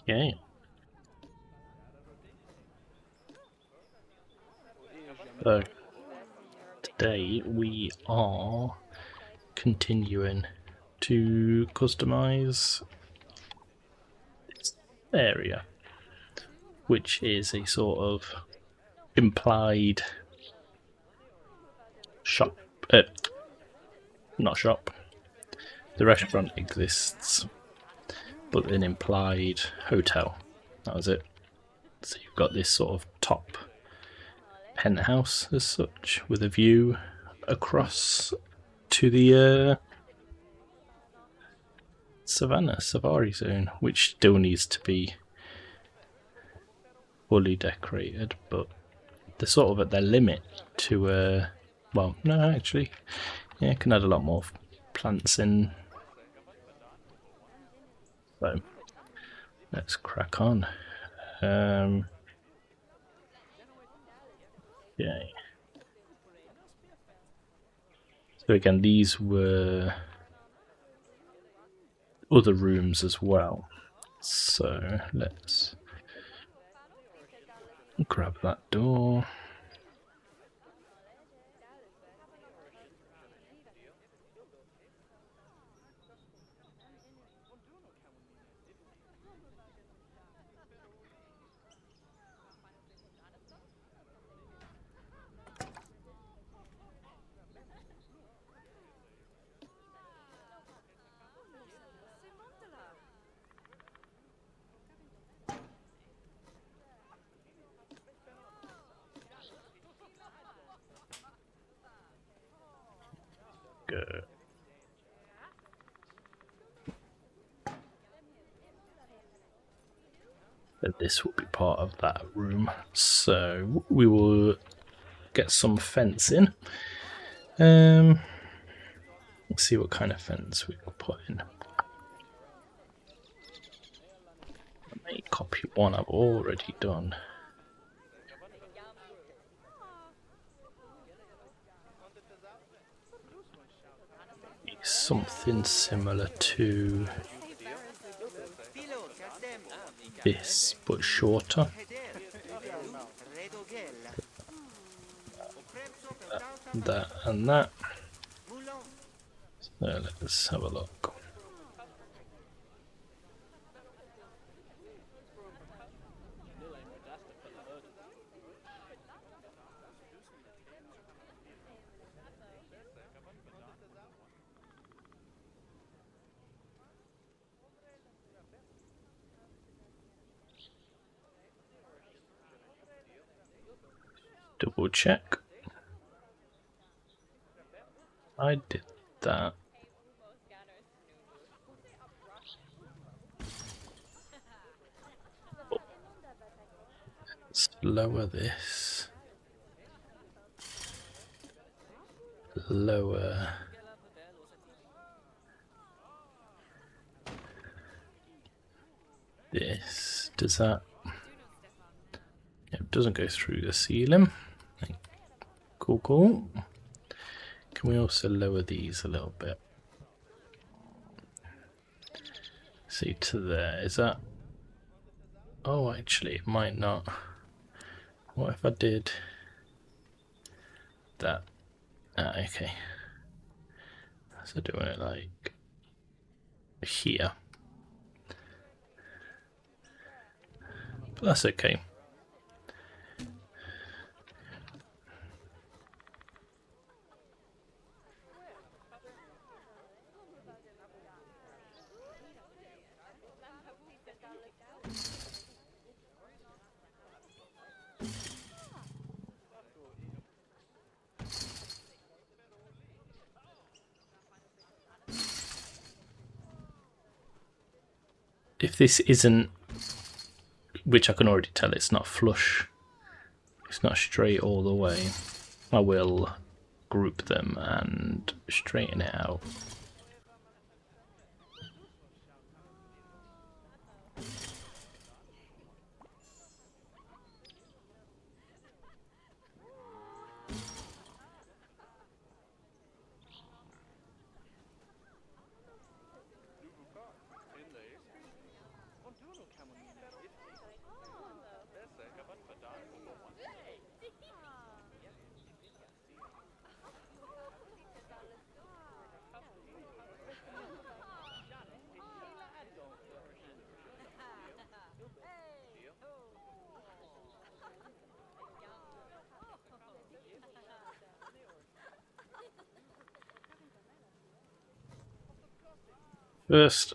Okay. So today we are continuing to customize this area, which is a sort of implied shop. Not shop. The restaurant exists, but an implied hotel. That was it. So you've got this sort of top penthouse as such, with a view across to the Savannah Safari Zone, which still needs to be fully decorated, but they're sort of at their limit to well, no, actually, yeah, can add a lot more plants in. So let's crack on. Okay. So again, these were other rooms as well. So let's grab that door. Go. This will be part of that room. So we will get some fence in. Let's see what kind of fence we can put in. I may copy one I've already done. Something similar to this, but shorter. That and that. So let's have a look. Double check. I did that. Let's lower this. Lower. This. Does that? It doesn't go through the ceiling. Cool, cool. Can we also lower these a little bit? See to there. Is that? Oh, actually, it might not. What if I did that? Ah, okay. So doing it like here. But that's okay. If this isn't, which I can already tell it's not flush, it's not straight all the way, I will group them and straighten it out. First,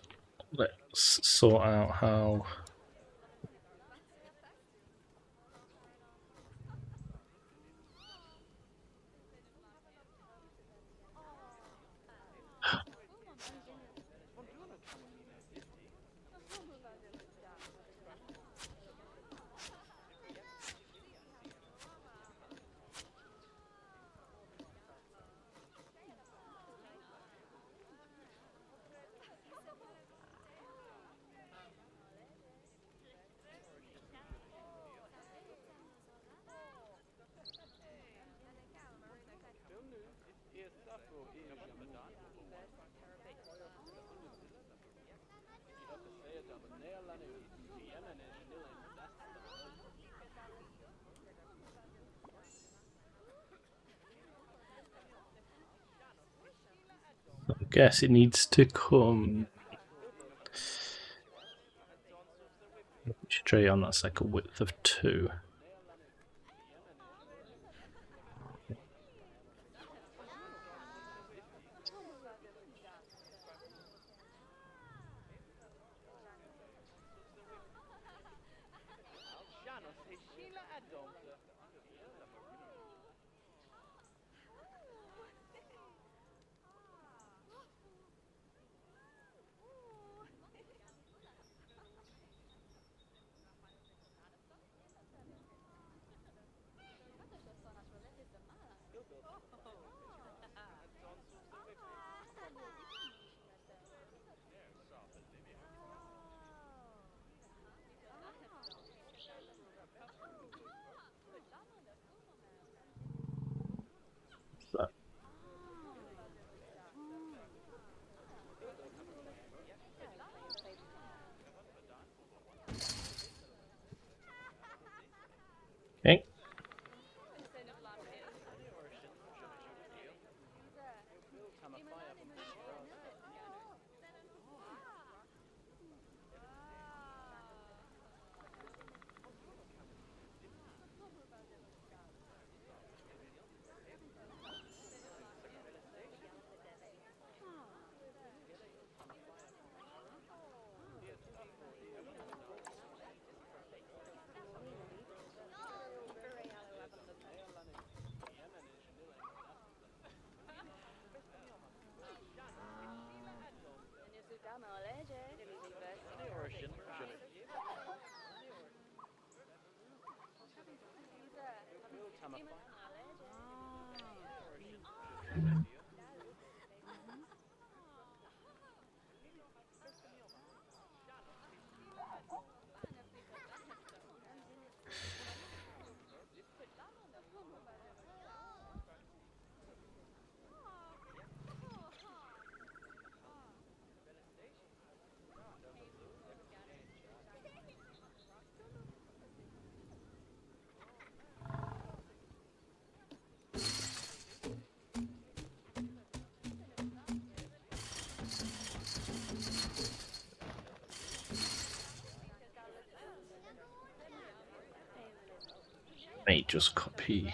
let's sort out how. I guess it needs to come straight on. That's like a width of 2. So, okay. May just copy.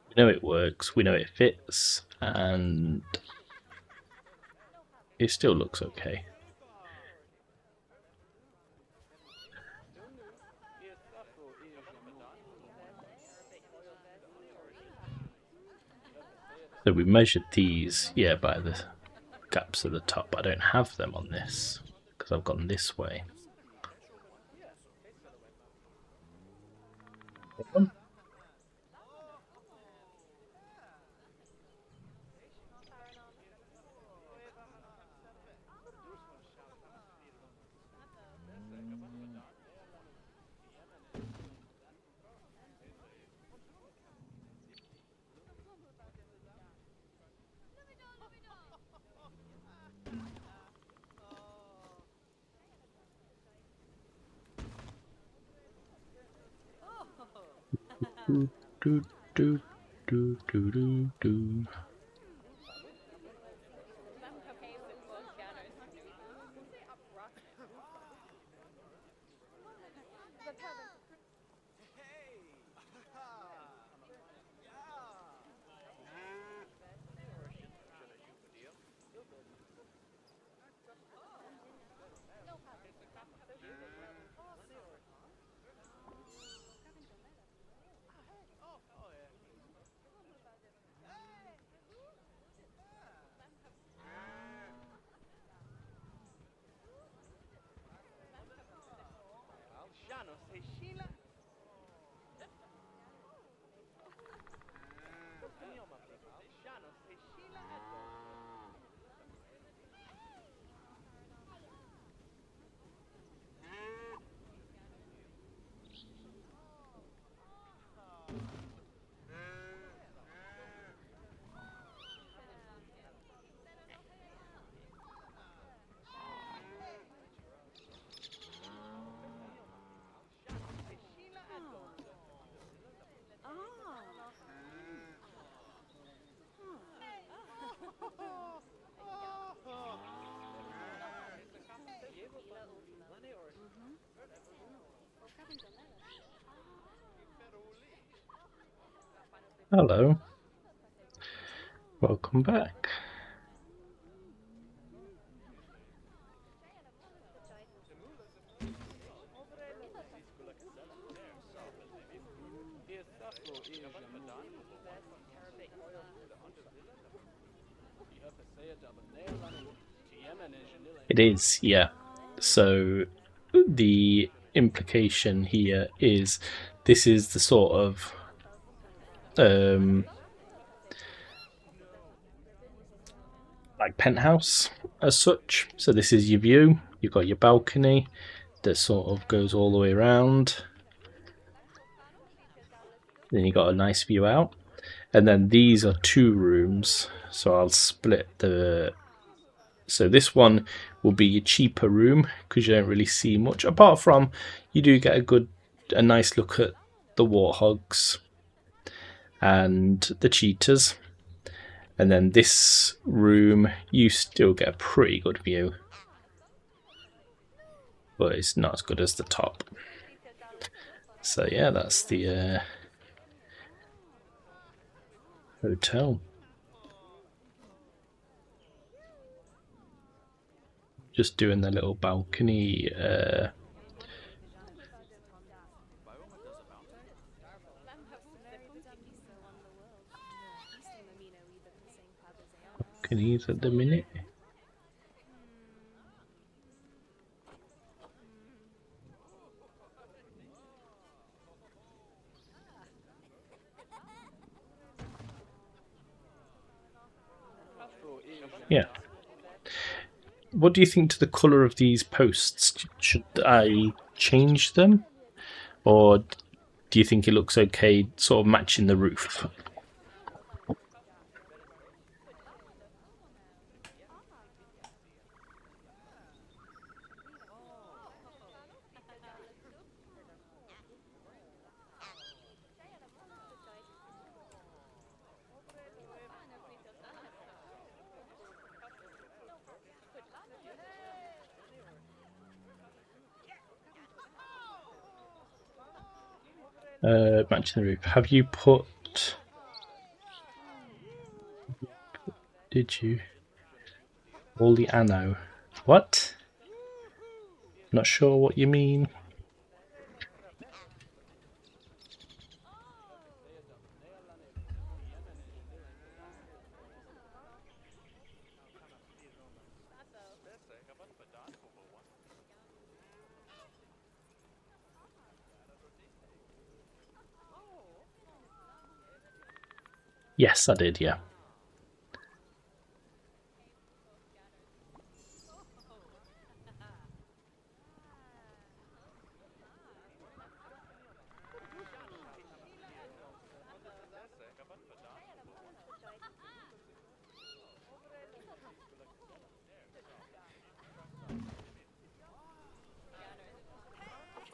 We know it works, we know it fits, and it still looks okay. So we measured these, yeah, by the gaps at the top, but I don't have them on this because I've gone this way. Do, do, do, do, do, do, do. Hello. Welcome back. It is, yeah. So the implication here is this is the sort of like penthouse as such. So this is your view. You've got your balcony that sort of goes all the way around. Then you got a nice view out. And then these are 2 rooms. So I'll split the... So this one will be your cheaper room because you don't really see much. Apart from you do get a nice look at the warthogs and the cheetahs. And then this room, you still get a pretty good view. But it's not as good as the top. So yeah, that's the hotel. Just doing the little balcony balconies at the minute. Yeah. What do you think to the colour of these posts? Should I change them? Or do you think it looks okay sort of matching the roof? Matching the roof. Have you put... Did you? All the anno. What? Not sure what you mean. Yes, I did, yeah.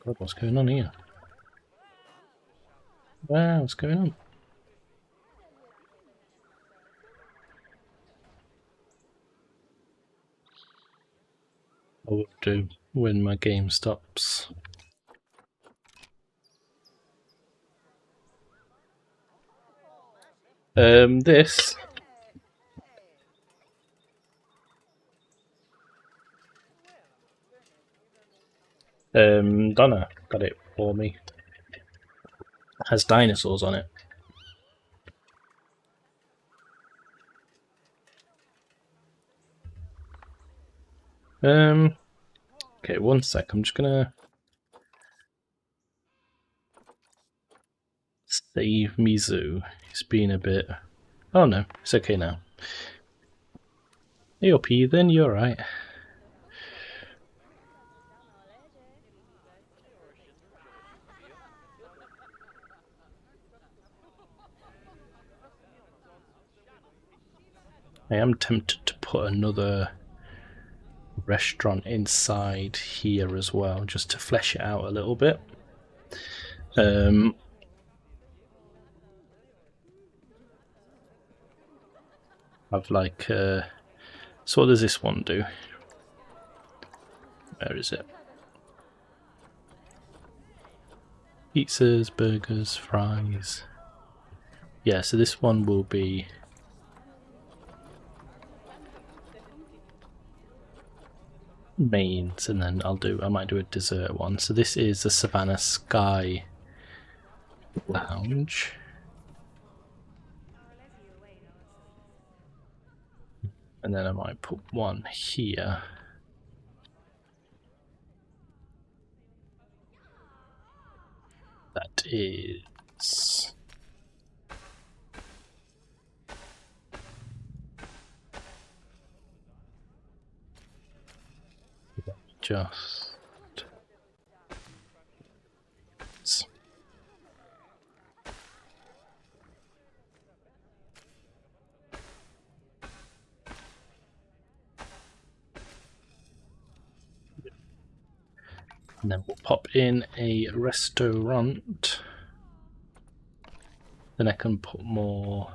God, what's going on here? Wow, what's going on? I will do when my game stops. This. Donna got it for me. It has dinosaurs on it. Okay, one sec. I'm just gonna Save Mizu. He's been a bit... Oh no, it's okay now. Hey up, then you're right. I am tempted to put another restaurant inside here as well, just to flesh it out a little bit. I've like, so what does this one do? Where is it? Pizzas, burgers, fries. Yeah, so this one will be mains, and then I might do a dessert one. So this is the Savannah Sky Lounge. And then I might put one here. That is... just... And then we'll pop in a restaurant. Then I can put more...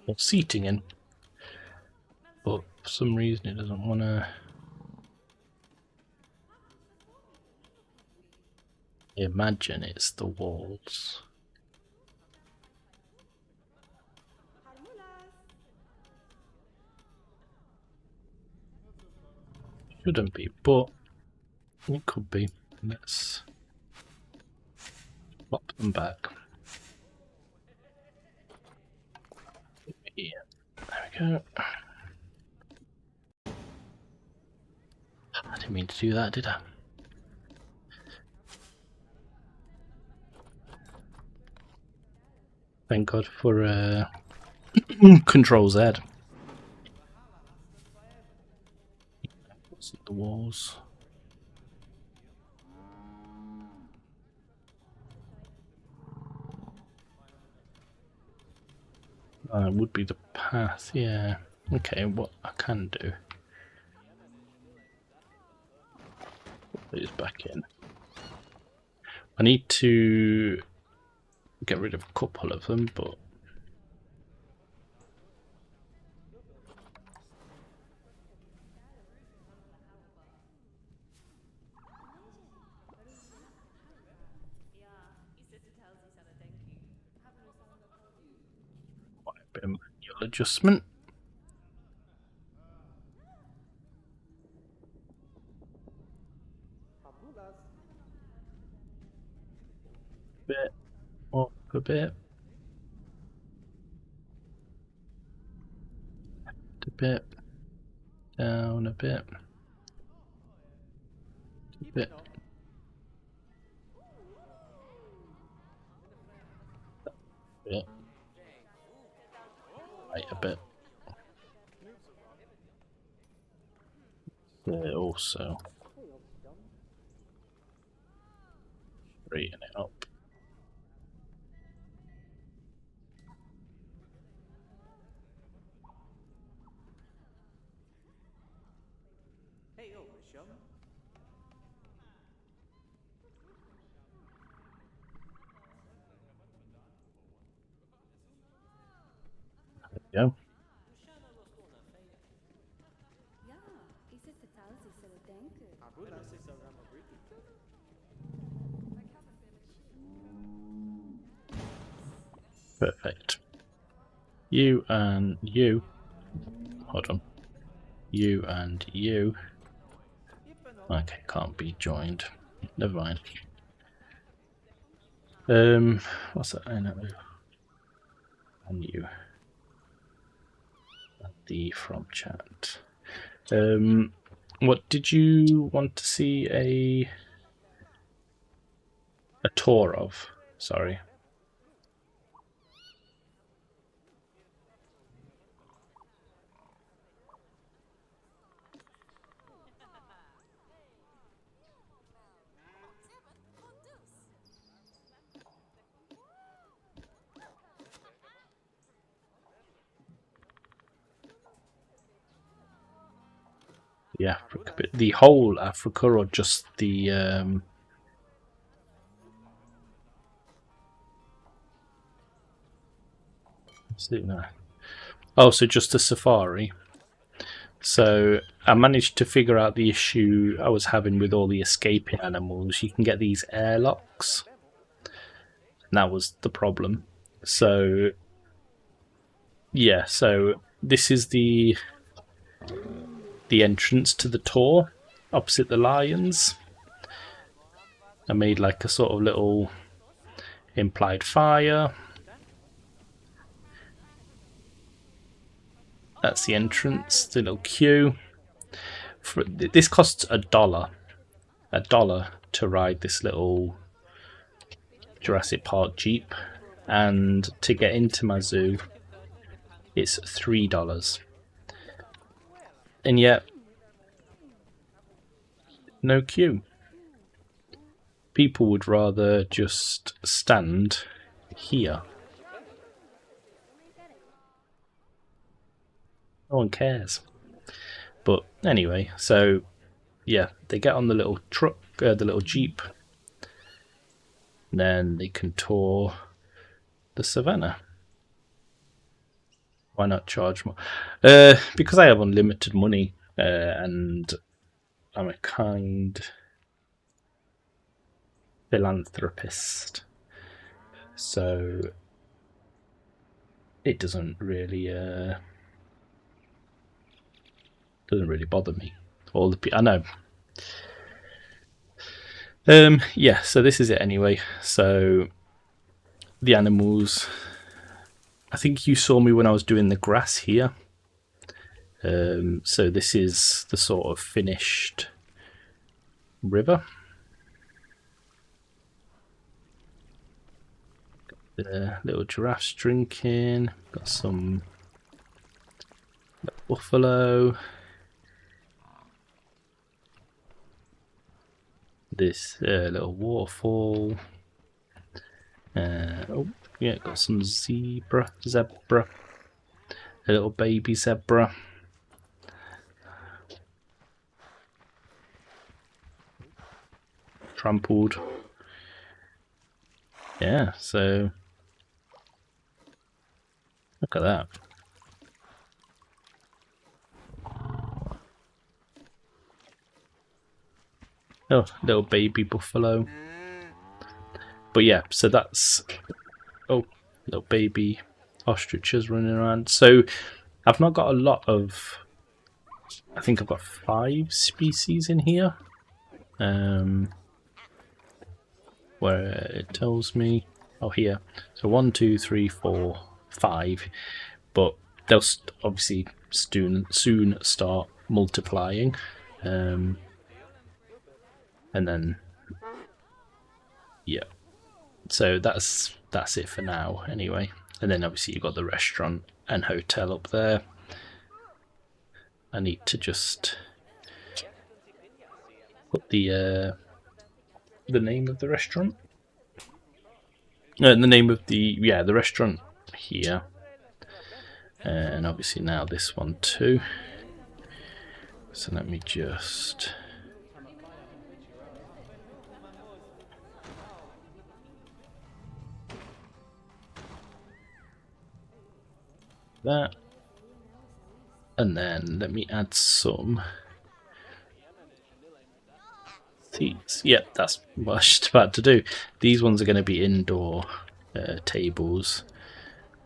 more seating in. But for some reason it doesn't want to... Imagine it's the walls. Shouldn't be, but it could be. Let's pop them back. Yeah, there we go. I didn't mean to do that, did I? Thank God for Control Z. What's the walls? Would be the path, yeah. Okay, what I can do. Put these back in. I need to get rid of a couple of them, but quite a bit of manual adjustment. Bit up a bit. A bit down a bit. A bit. Bit. Right a bit. There also. Straighten it up. There we go. Perfect. You and you. Hold on. You and you. Okay, can't be joined. Never mind. What's that? I know. On you. The from chat. What did you want to see a tour of? Sorry. The Africa bit, the whole Africa, or just the Oh, so just the safari. So I managed to figure out the issue I was having with all the escaping animals. You can get these airlocks, and that was the problem. So yeah, so this is the entrance to the tour opposite the lions. I made like a sort of little implied fire. That's the entrance, the little queue. This costs $1 to ride this little Jurassic Park Jeep, and to get into my zoo it's $3. And yet no queue. People would rather just stand here. No one cares. But anyway, so yeah, they get on the little truck, the little Jeep, and then they can tour the savannah. Why not charge more? Because I have unlimited money, and I'm a kind philanthropist, so it doesn't really bother me. All the I know. Yeah, so this is it anyway. So the animals. I think you saw me when I was doing the grass here. So this is the sort of finished river. The little giraffes drinking. Got some buffalo. This little waterfall. Oh, yeah, got some zebra. A little baby zebra. Trampled. Yeah, so look at that. Oh, little baby buffalo. But yeah, so that's... Oh, little baby ostriches running around. So I've not got a lot of... I think I've got 5 species in here. Where it tells me... Oh, here. So 1, 2, 3, 4, 5. But they'll obviously soon start multiplying. And then... Yeah. So that's it for now, anyway. And then obviously you've got the restaurant and hotel up there. I need to just put the name of the restaurant. No, the name of the restaurant here. And obviously now this one too. So let me just... that. And then let me add some seats. Yep, that's what I was just about to do. These ones are going to be indoor tables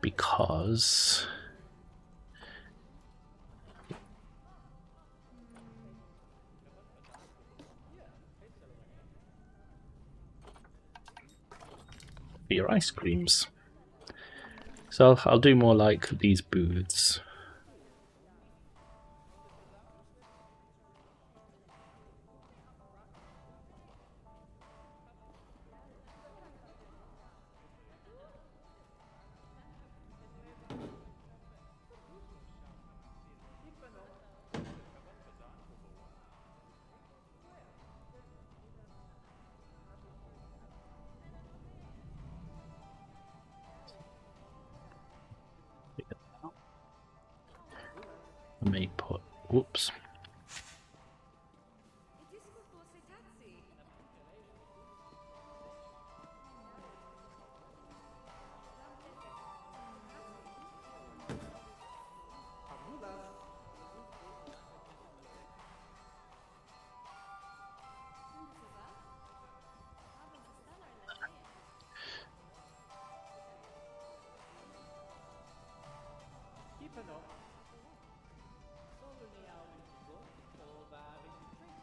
because for your ice creams. So I'll do more like these booths. I may put, whoops.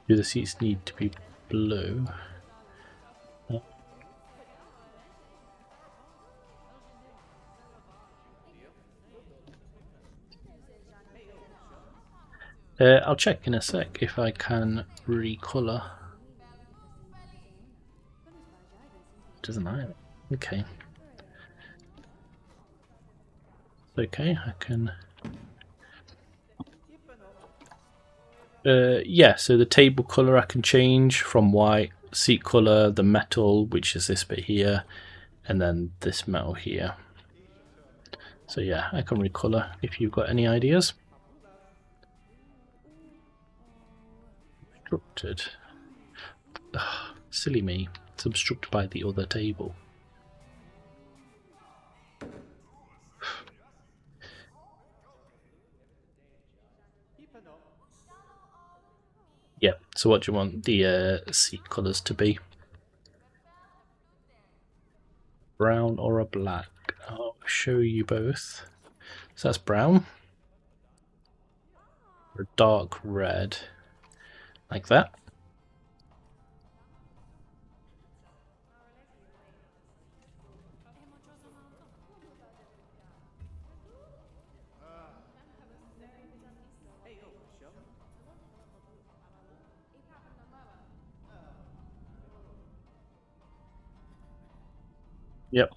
Do the seats need to be blue? I'll check in a sec if I can recolor. Doesn't matter. Okay. Okay, I can. Yeah, so the table color I can change from white, seat color, the metal, which is this bit here, and then this metal here. So yeah, I can recolor if you've got any ideas. Obstructed. Ugh, silly me. It's obstructed by the other table. Yeah, so what do you want the seat colours to be? Brown or a black? I'll show you both. So that's brown. Or a dark red. Like that. Yep.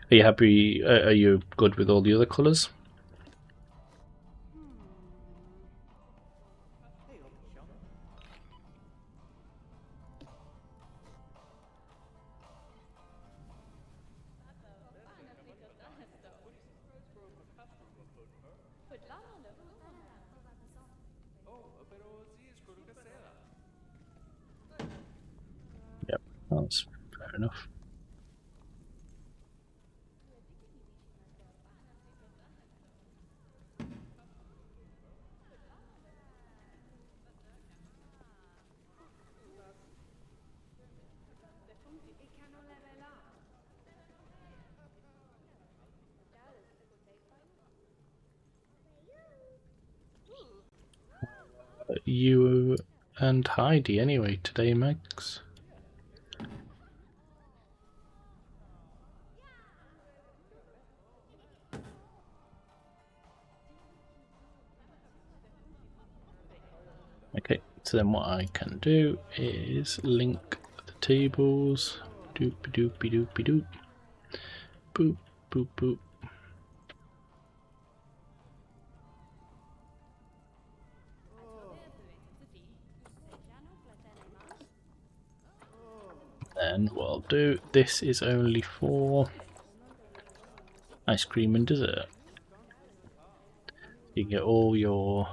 Are you happy? Are you good with all the other colours? Yep, that's fair enough. You and Heidi anyway today, Max. Okay, so then what I can do is link the tables. Doopy doopy doopy doop. Boop boop boop. Then what I'll do, this is only for ice cream and dessert. You get all your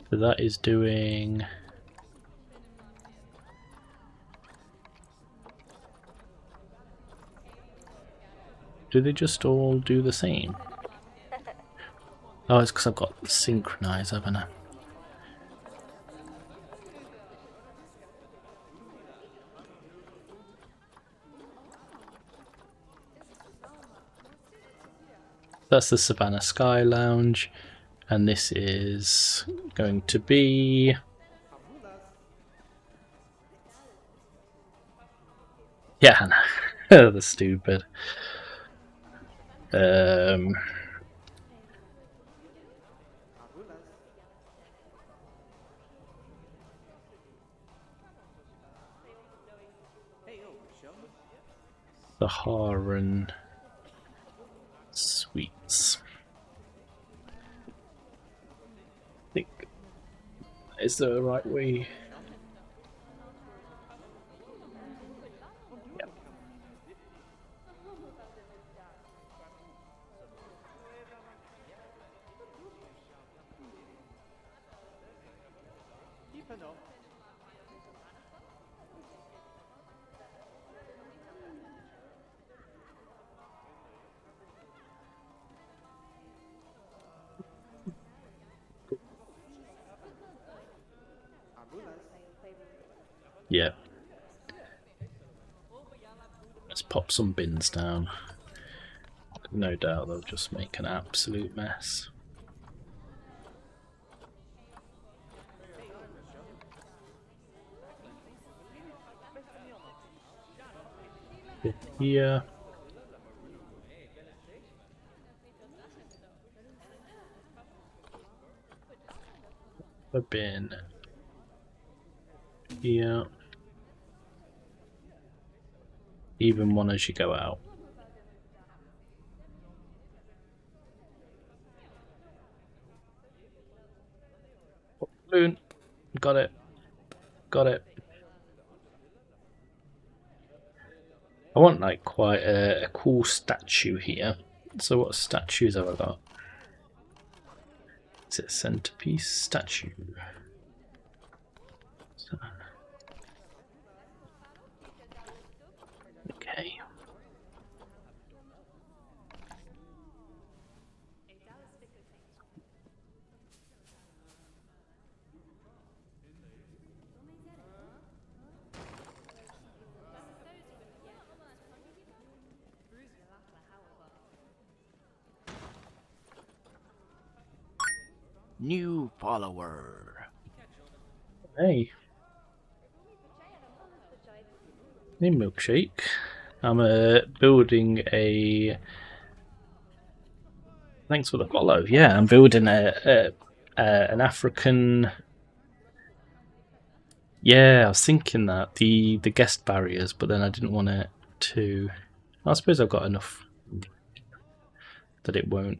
so that is doing. Do they just all do the same? Oh, it's because I've got synchronize, haven't I? That's the Savannah Sky Lounge, and this is going to be... Yeah, the stupid. The Harran Suites. I think, is there a right way? Yep. Yeah. Let's pop some bins down. No doubt they'll just make an absolute mess. Here. A bin. Here. Even one as you go out. Balloon. Got it. Got it. I want like quite a cool statue here. So what statues have I got? Is it a centerpiece statue? Okay. New follower. Hey. Hey, milkshake. I'm building a. Thanks for the follow. Yeah, I'm building an African. Yeah, I was thinking that the guest barriers, but then I didn't want it to. I suppose I've got enough that it won't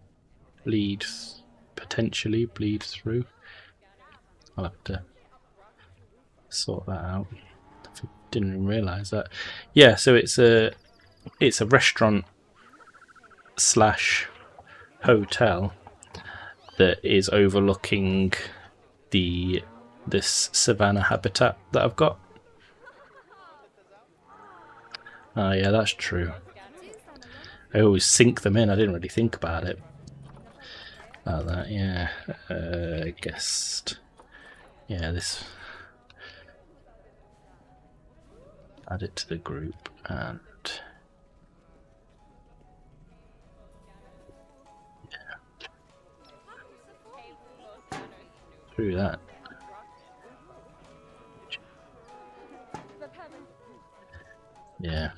potentially bleed through. I'll have to sort that out. I didn't even realise that. Yeah, so it's a restaurant slash hotel that is overlooking this savanna habitat that I've got. Oh yeah, that's true. I always sink them in. I didn't really think about it. About that, yeah. Guest. Yeah, this. Add it to the group and. Yeah. Through that. Yeah.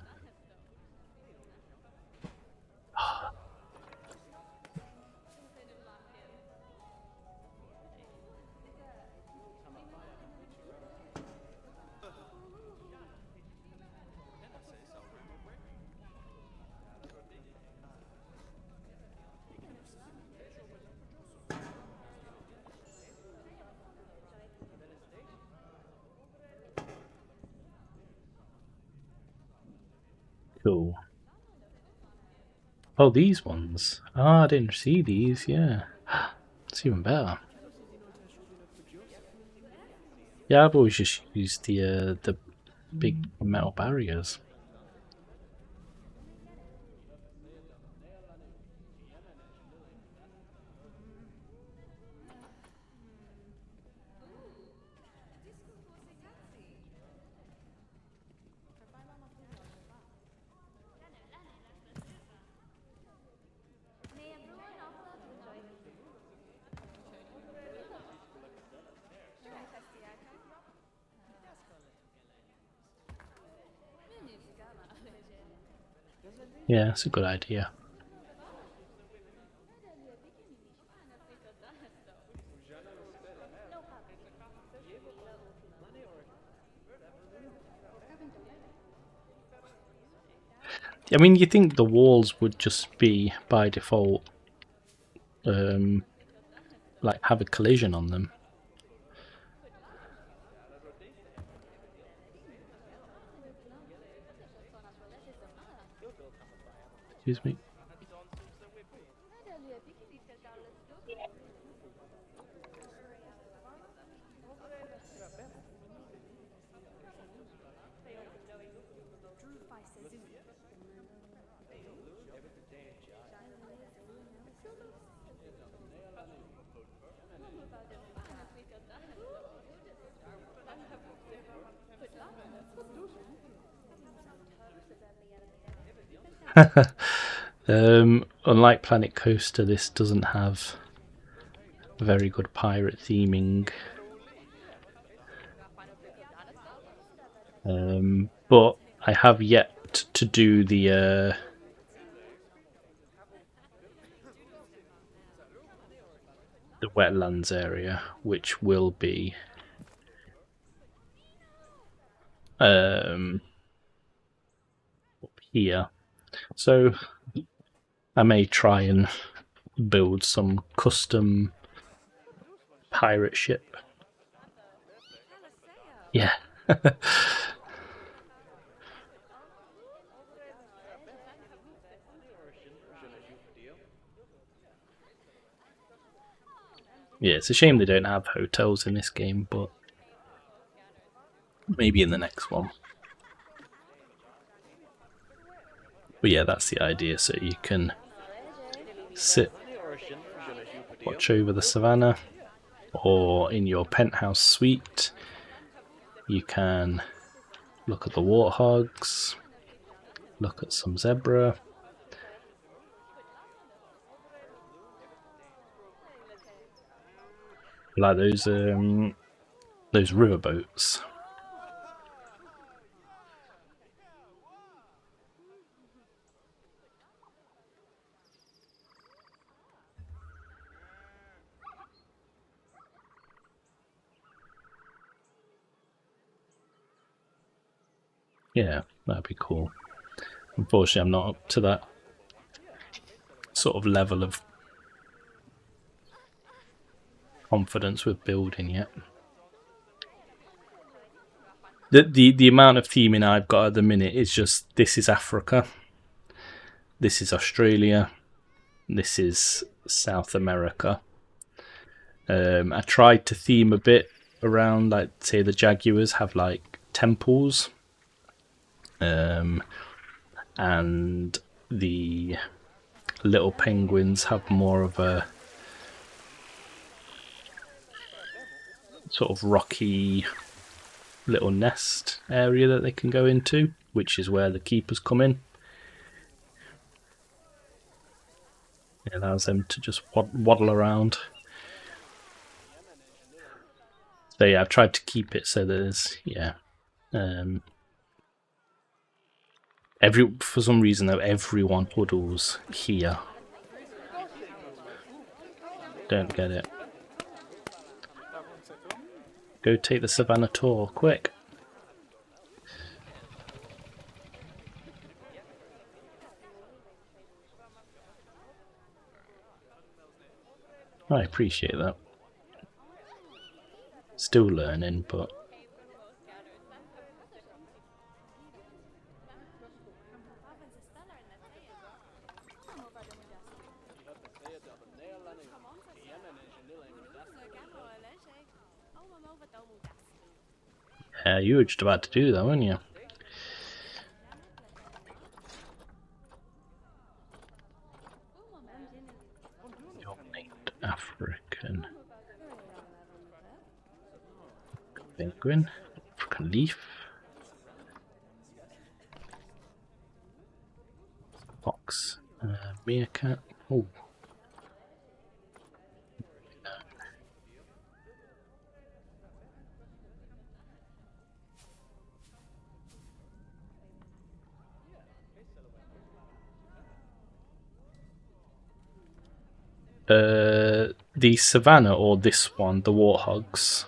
Cool. Oh, these ones. Ah, I didn't see these. Yeah, it's even better. Yeah, I've always just used the big metal barriers. Yeah, it's a good idea. I mean, you think the walls would just be by default, like have a collision on them. Excuse me. Unlike Planet Coaster, this doesn't have very good pirate theming. But I have yet to do the wetlands area, which will be up here. So I may try and build some custom pirate ship. Yeah. Yeah, it's a shame they don't have hotels in this game, but maybe in the next one. But yeah, that's the idea, so you can sit, watch over the savannah, or in your penthouse suite, you can look at the warthogs, look at some zebra. Like those riverboats. Yeah, that'd be cool. Unfortunately, I'm not up to that sort of level of confidence with building yet. The amount of theming I've got at the minute is just, this is Africa, this is Australia, this is South America. I tried to theme a bit around, like, say the jaguars have like temples, and the little penguins have more of a sort of rocky little nest area that they can go into, which is where the keepers come in. It allows them to just waddle around. So yeah, I've tried to keep it so there's, yeah, for some reason though, everyone huddles here. Don't get it. Go take the savannah tour, quick. I appreciate that. Still learning, but yeah, you were just about to do that, weren't you? Ornate African penguin, African leaf, fox, meerkat. Oh. The savannah or this one, the warthogs.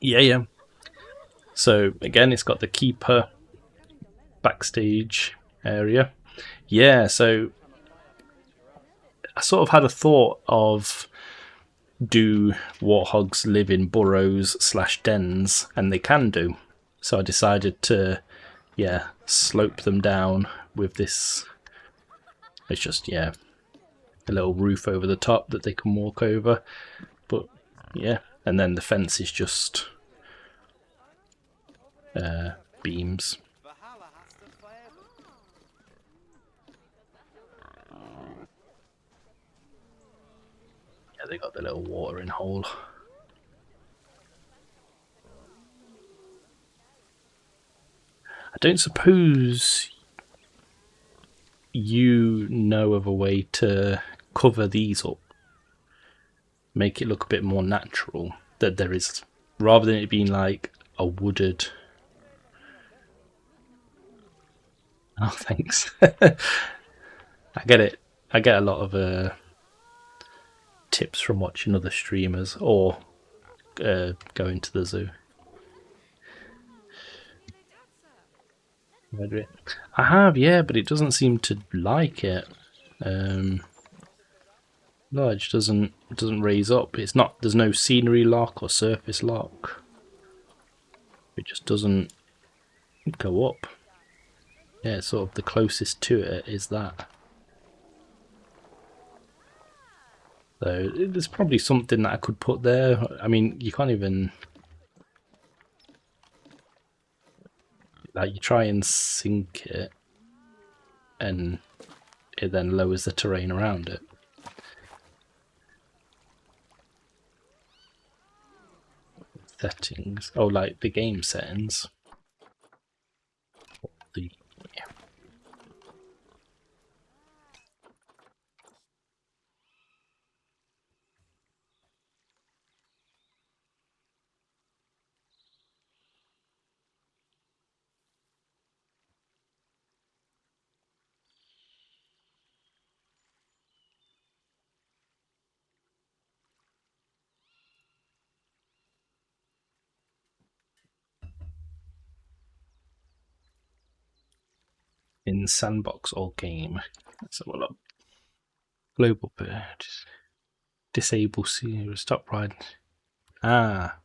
Yeah. So again, it's got the keeper backstage area. Yeah, so I sort of had a thought of, do warthogs live in burrows / dens? And they can do. So I decided to, slope them down with this. It's just, a little roof over the top that they can walk over. But, and then the fence is just beams. Yeah, they got the little watering hole. I don't suppose you know of a way to cover these up, make it look a bit more natural, that there is, rather than it being like a wooded. Oh, thanks. I get it. I get a lot of tips from watching other streamers or going to the zoo. I have, yeah, but it doesn't seem to like it. No, it just doesn't raise up. It's not. There's no scenery lock or surface lock. It just doesn't go up. Yeah, sort of the closest to it is that. So there's probably something that I could put there. I mean, you can't even, like, you try and sink it, and it then lowers the terrain around it. Settings. Oh, like the game settings. The in sandbox or game. Let's have a look. Global bird. Disable scenery. Stop riding. Ah.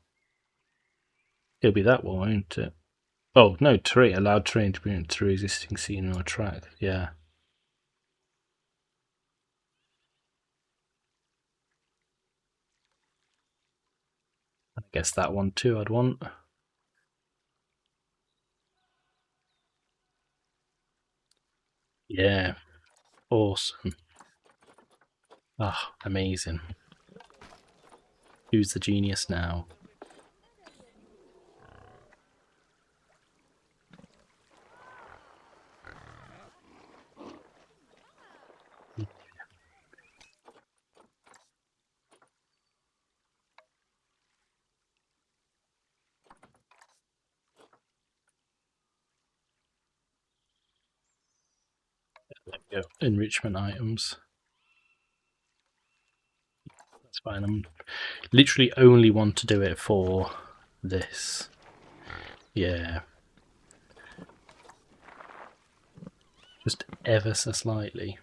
It'll be that one, won't it? Oh, no, terrain. Allowed terrain to be through existing scenery or track. Yeah. I guess that one too I'd want. Yeah. Awesome. Ah, amazing. Who's the genius now? There we go. Enrichment items. That's fine. I'm literally only want to do it for this. Yeah. Just ever so slightly.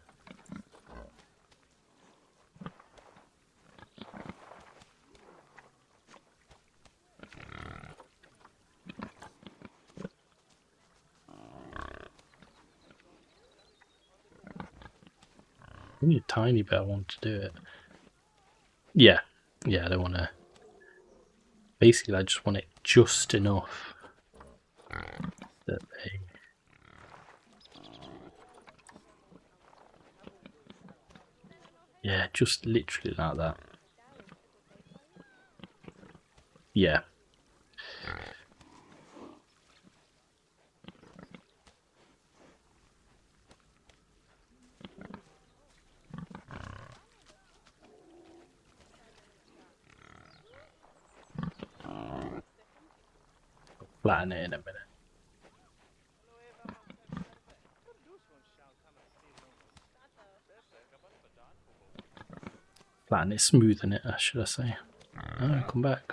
Only a tiny bit I want to do it. Yeah. Yeah, I don't want to. Basically, I just want it just enough that they. Yeah, just literally like that. Yeah. flatten it in a minute. Flatten it, smoothen it, should I say. Oh, come back.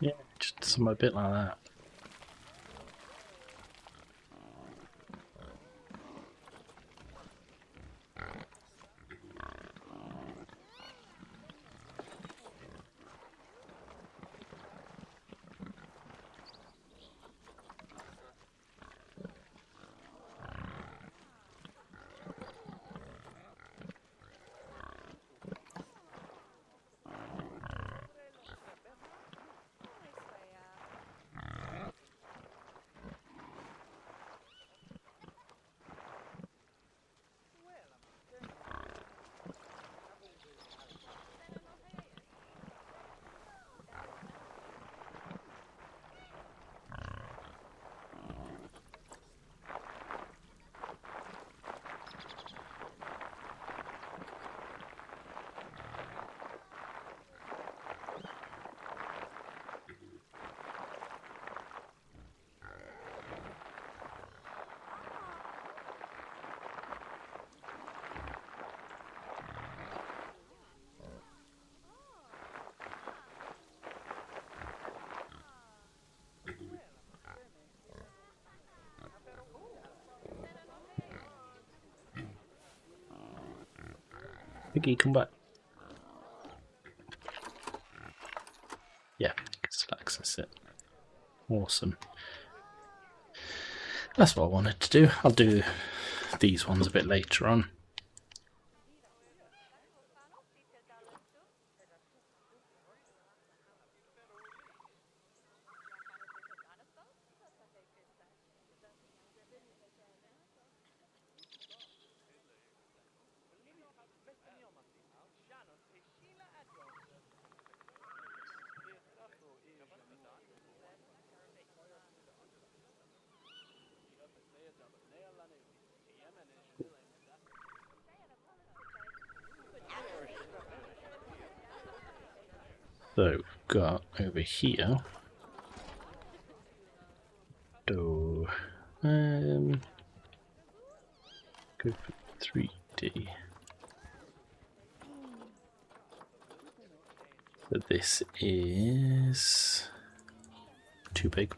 Yeah, just some a bit like that. Piggy, come back. Yeah, you can still access it. Awesome. That's what I wanted to do. I'll do these ones a bit later on. So we've got over here. Go for 3D. So this is too big.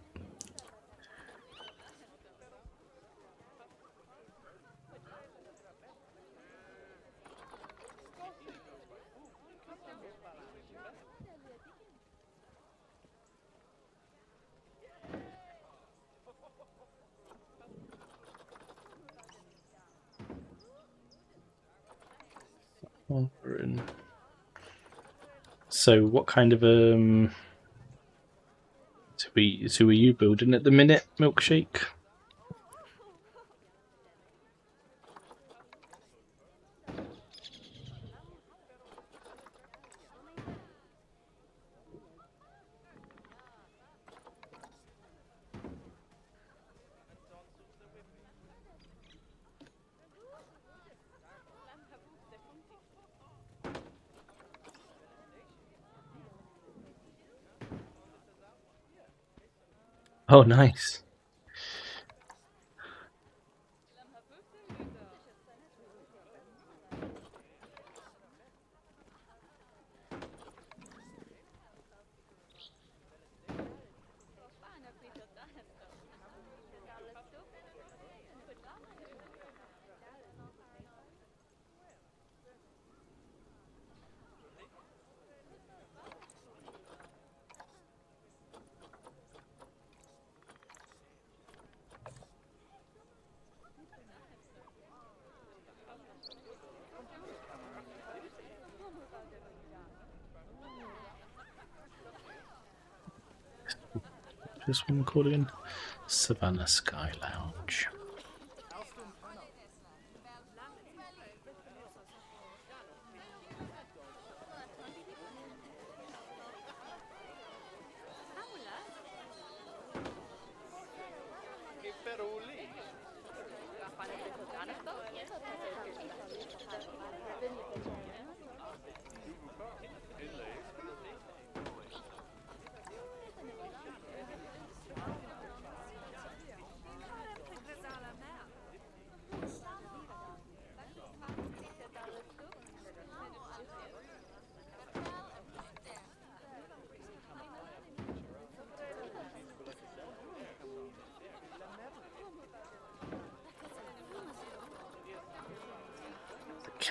So what kind of so are you building at the minute, Milkshake? Oh, nice. This one called in Savannah Sky Lounge.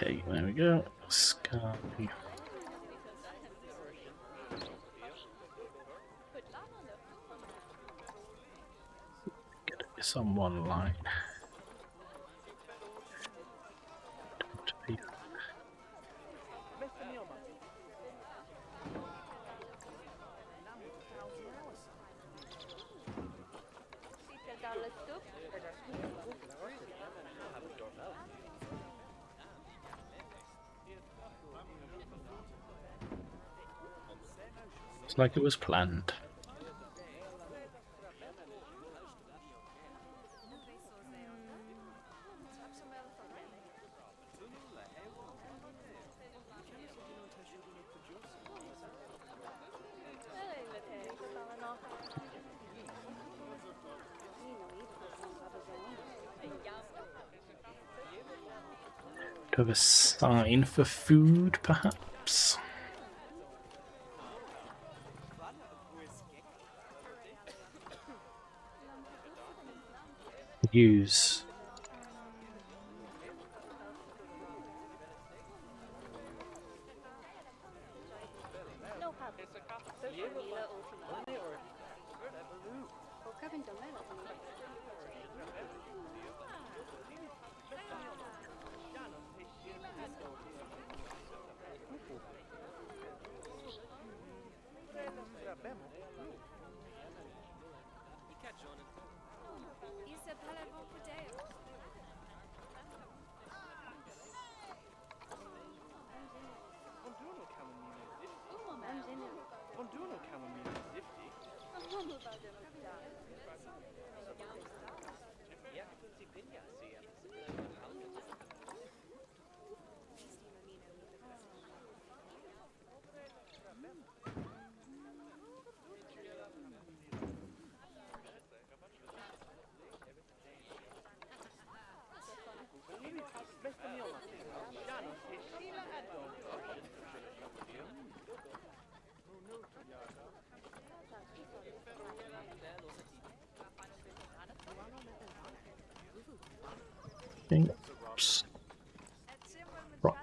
Okay, there we go. Sky. Get this on one line. It's like it was planned. Do I have a sign for food, perhaps? Use. Oops. Right.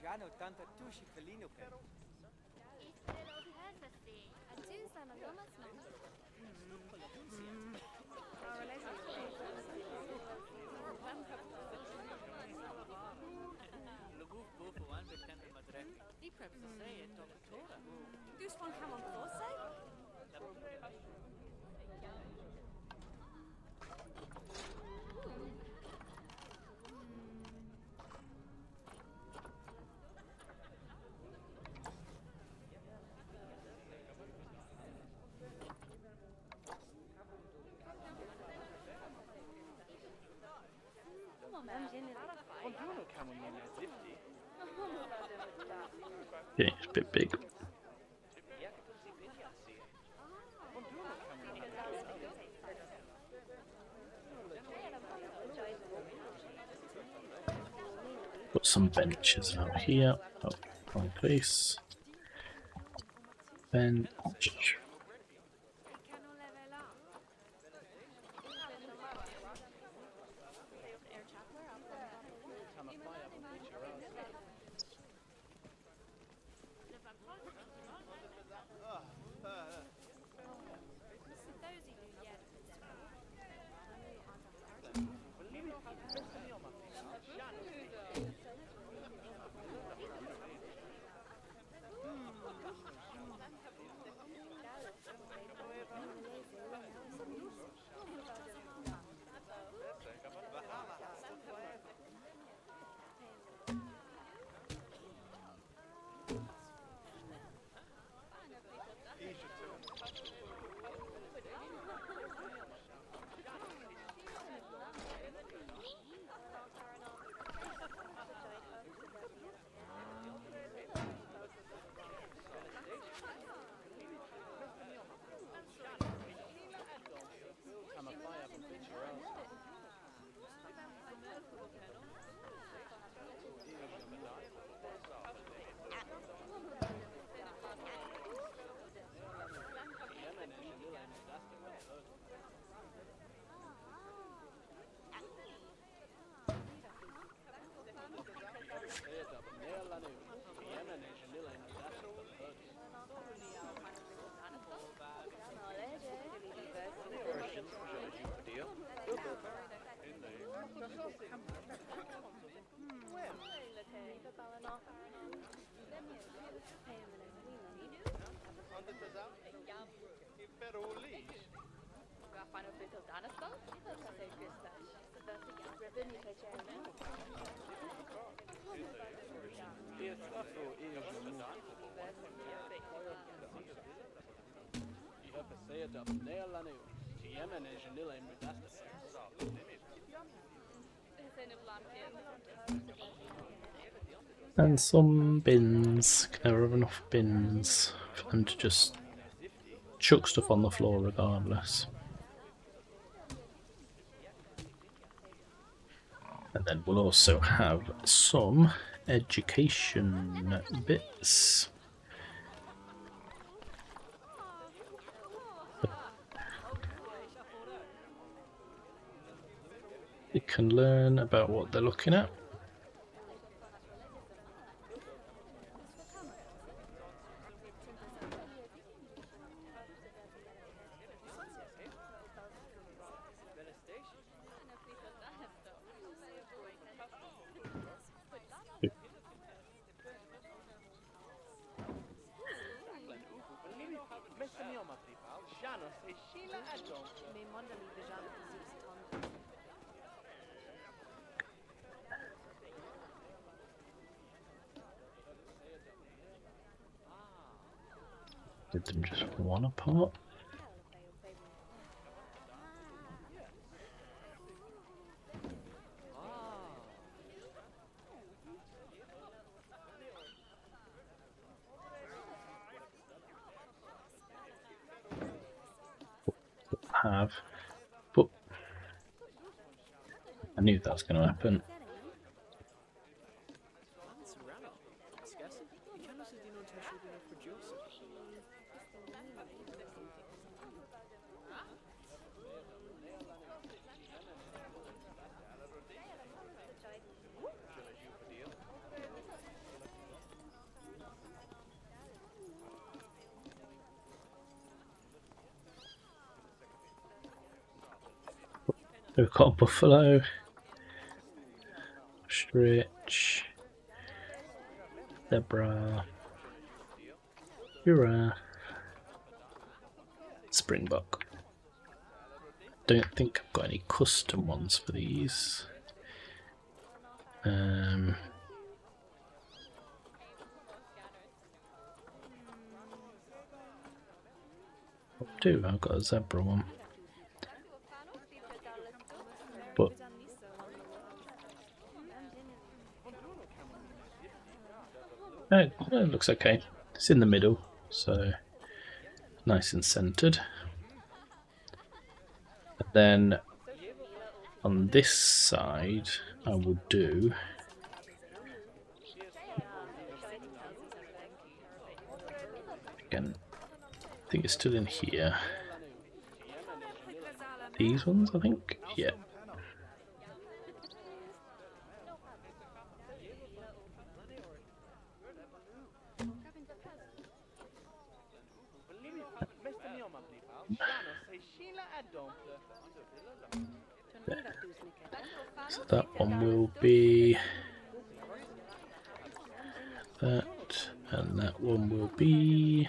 Jano tanta tushi felino pen. Luguf boven wan bekende madrefi. Die preps to say it to Tora. Dus van gaan we both say? Yeah, it's a bit big. Got some benches out here. Oh, wrong place. Bench. And some bins. Can never have enough bins for them to just chuck stuff on the floor regardless. And then we'll also have some education bits. You can learn about what they're looking at. Did them just one apart? Have, but I knew that was going to happen. We've got a buffalo, ostrich, zebra, giraffe, springbok. Don't think I've got any custom ones for these. I do, I've got a zebra one. But It looks okay. It's in the middle, so nice and centered. And then on this side, I will do. Again, I think it's still in here. These ones, I think? Yeah. There. So that one will be that, and that one will be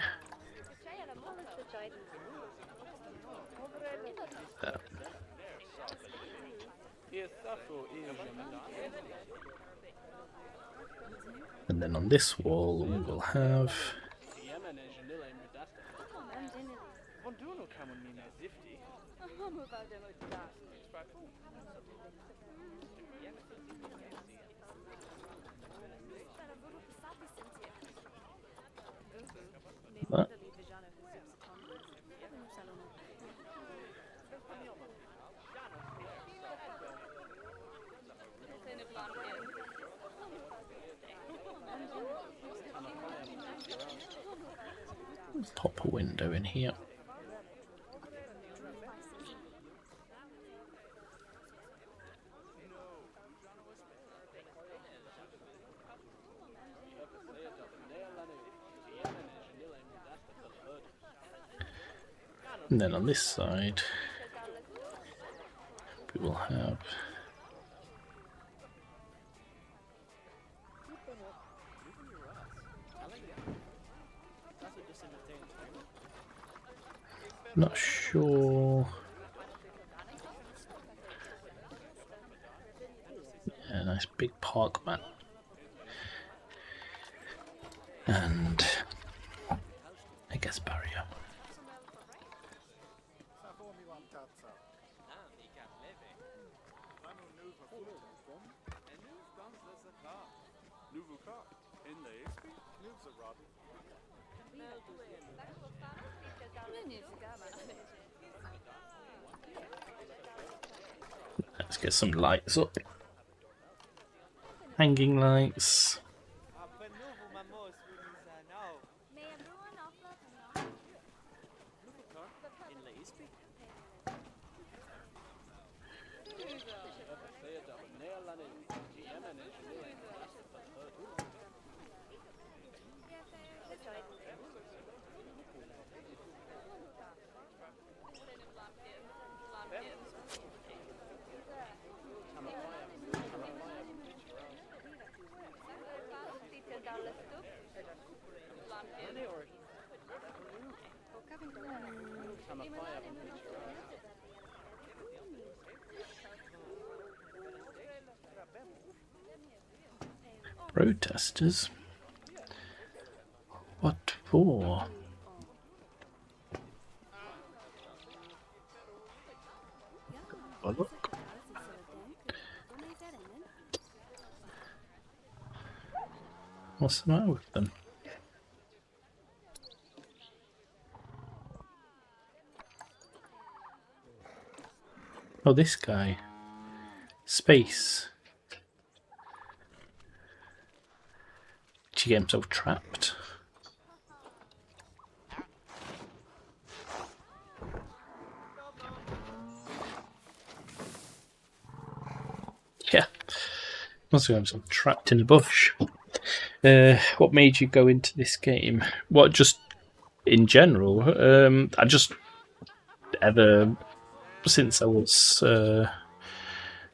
that. And then on this wall we will have that. Let's pop a window in here. And then on this side, we will have not sure. Yeah, nice big park mat. And I guess barrier. Let's get some lights up. Hanging lights. Protesters? What for? Oh, look. What's the matter with them? Oh, this guy. Space. Did he get himself trapped? Yeah. Must have got himself trapped in a bush. What made you go into this game? What, just in general? I just ever since I was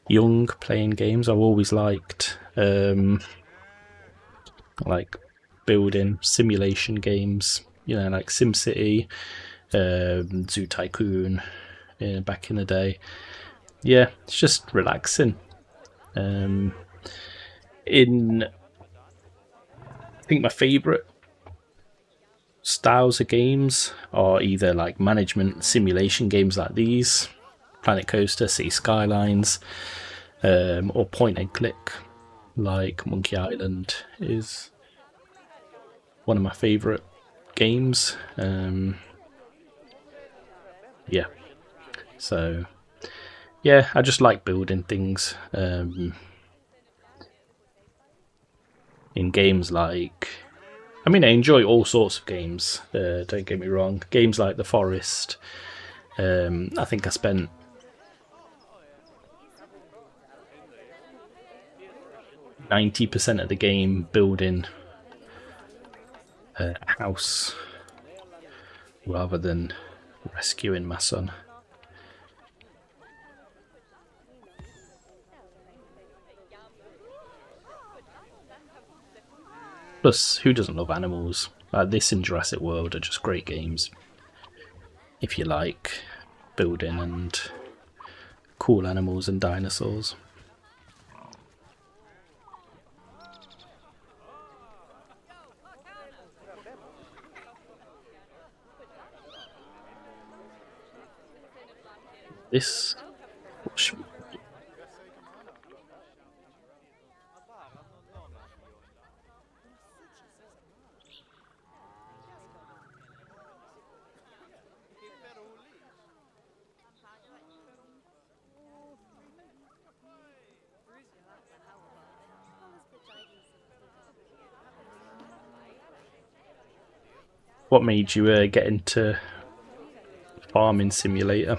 young playing games, I've always liked like building simulation games, you know, like SimCity, Zoo Tycoon, back in the day. Yeah, it's just relaxing. I think my favourite styles of games are either like management simulation games like these, Planet Coaster, City Skylines, or point and click like Monkey Island is. one of my favourite games. Yeah, so yeah, I just like building things in games like. I mean, I enjoy all sorts of games. Don't get me wrong. Games like The Forest. I think I spent 90% of the game building a house rather than rescuing my son. Plus, who doesn't love animals? Like this and Jurassic World are just great games if you like building and cool animals and dinosaurs. This. What made you get into Farming Simulator?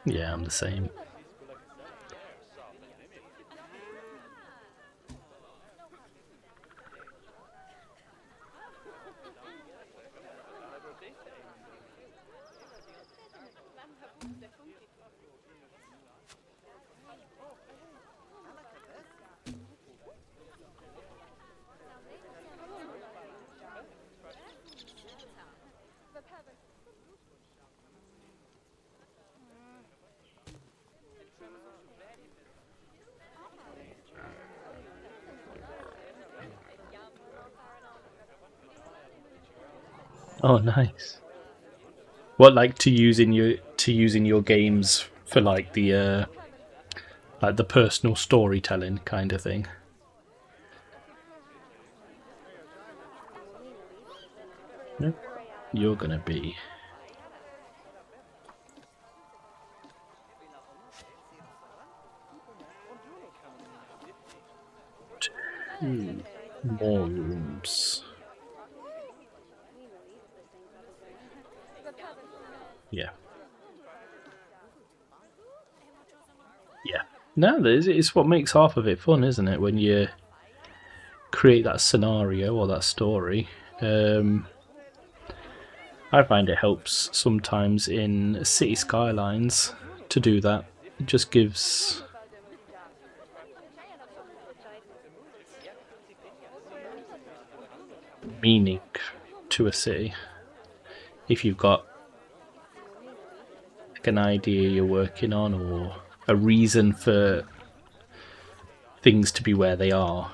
Yeah, I'm the same. Oh, nice. What like to use in your games for like the personal storytelling kind of thing? No, you're gonna be. More rooms. Yeah. Yeah. No, it's what makes half of it fun, isn't it? When you create that scenario or that story. I find it helps sometimes in City Skylines to do that. It just gives meaning to a city. If you've got like an idea you're working on or a reason for things to be where they are.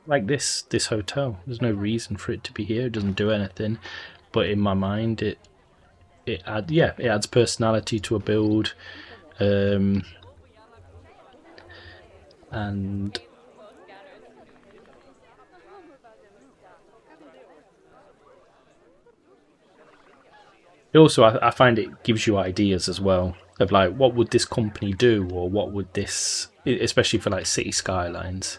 Like this hotel, there's no reason for it to be here. It doesn't do anything, but in my mind, it it adds personality to a build, and also I find it gives you ideas as well of like what would this company do, or what would this, especially for like City Skylines.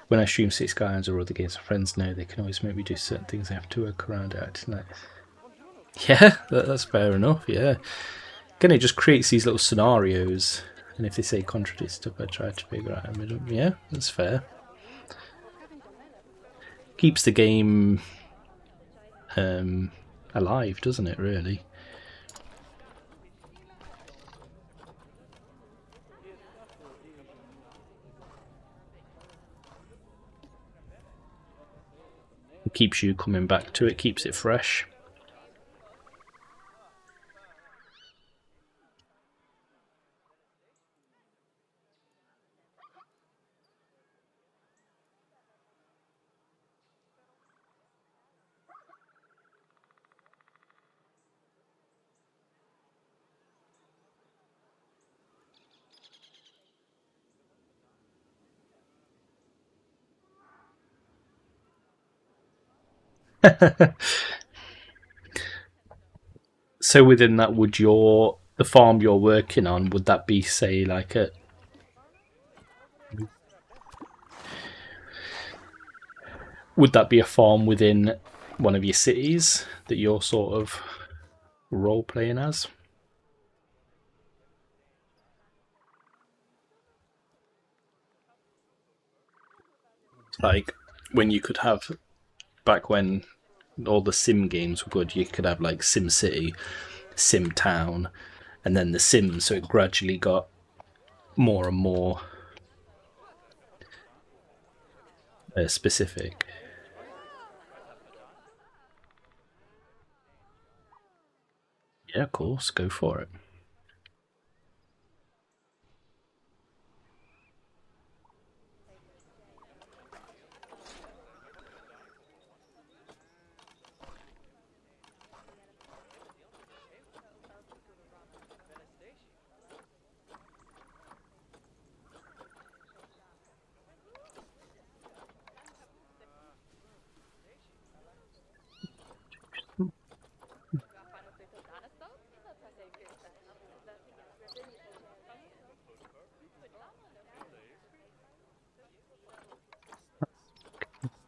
When I stream City Skylines or other games, my friends know they can always make me do certain things. I have to work around it. Like, yeah, that's fair enough. Yeah, again, it just creates these little scenarios, and if they say contradict stuff, I try to figure out a middle. Yeah, that's fair. Keeps the game alive, doesn't it? Really. It keeps you coming back to it. Keeps it fresh. So within that, would the farm you're working on, would that be, say, like would that be a farm within one of your cities that you're sort of role playing as? Like when you could have, back when all the sim games were good, you could have like Sim City, Sim Town, and then the Sims. So it gradually got more and more specific. Yeah, of course, go for it.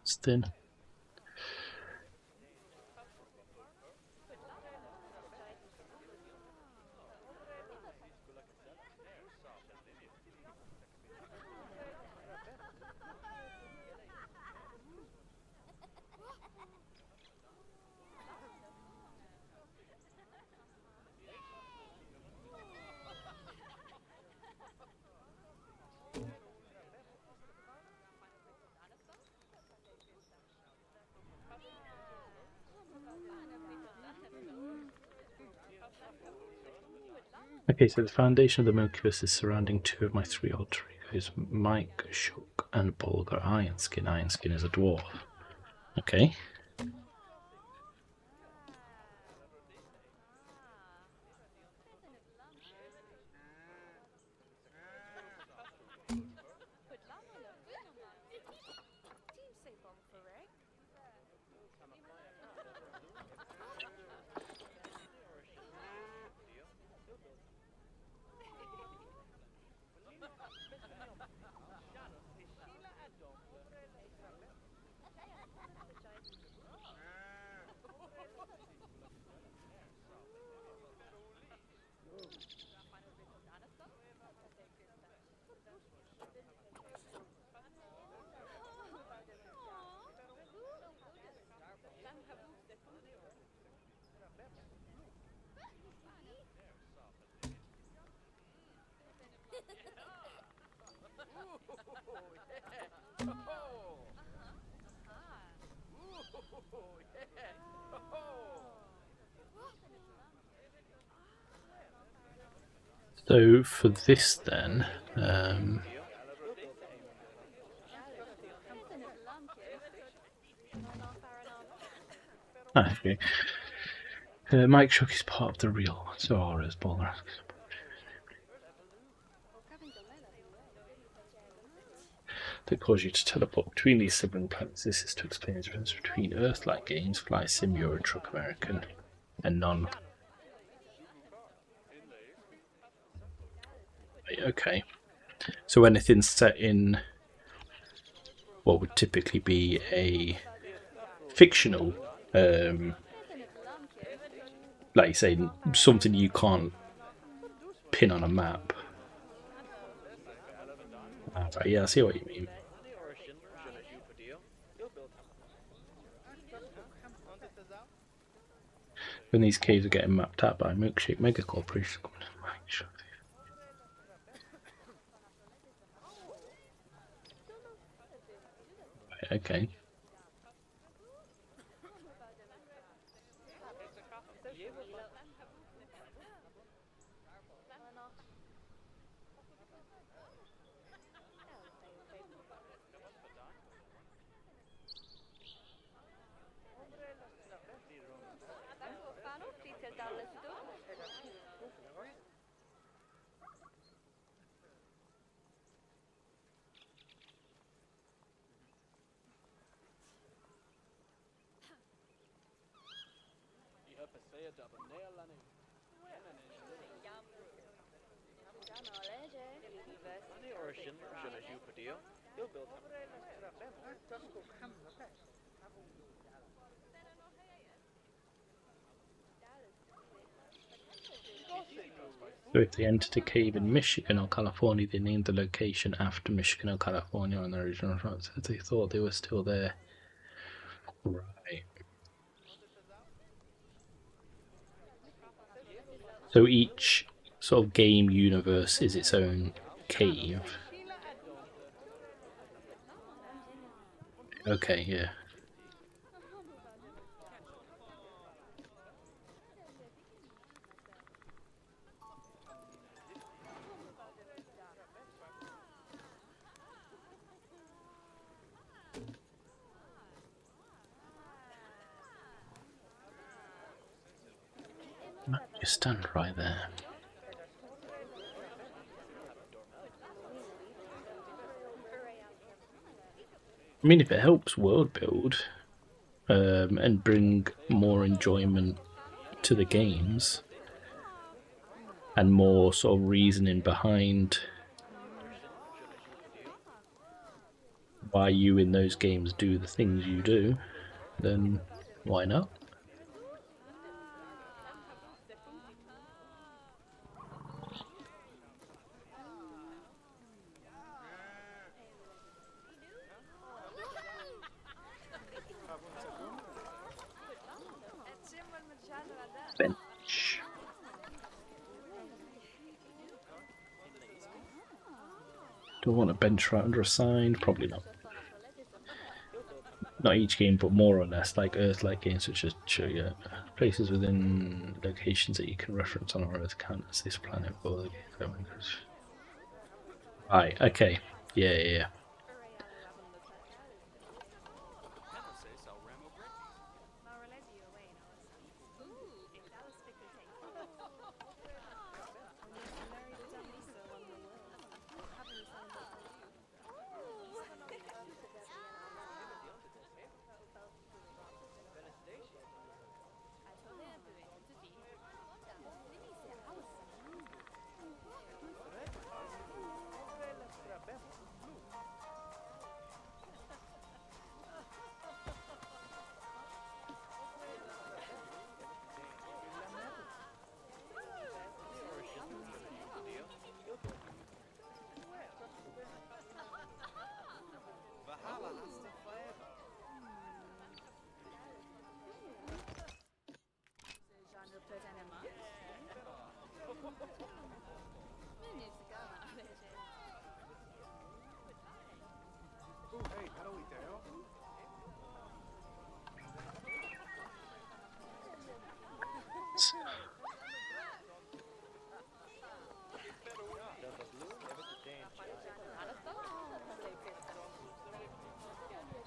It's thin. Okay, so the foundation of the Milkyverse is surrounding two of my three alter egos, Mike, Shook, and Bulgar Ironskin. Ironskin is a dwarf. Okay. So for this then, okay. Mike Shook is part of the real Zora's Baller. That cause you to teleport between these sibling planets. This is to explain the difference between Earth-like games, Flight Sim, Euro Truck American, and non. Okay. So anything set in what would typically be a fictional, like you say, something you can't pin on a map. Right, yeah, I see what you mean. When these caves are getting mapped out by Milkshake Mega Corporation. Right, okay. So if they entered a cave in Michigan or California, they named the location after Michigan or California on the original front. So they thought they were still there. Right. So each sort of game universe is its own cave. Okay, yeah. You stand right there. I mean, if it helps world build and bring more enjoyment to the games and more sort of reasoning behind why you in those games do the things you do, then why not? Bench. Do I want a bench right under a sign? Probably not. Not each game, but more or less like Earth-like games, which just show you places within locations that you can reference on our Earth count as this planet or the game. Right, okay. Yeah.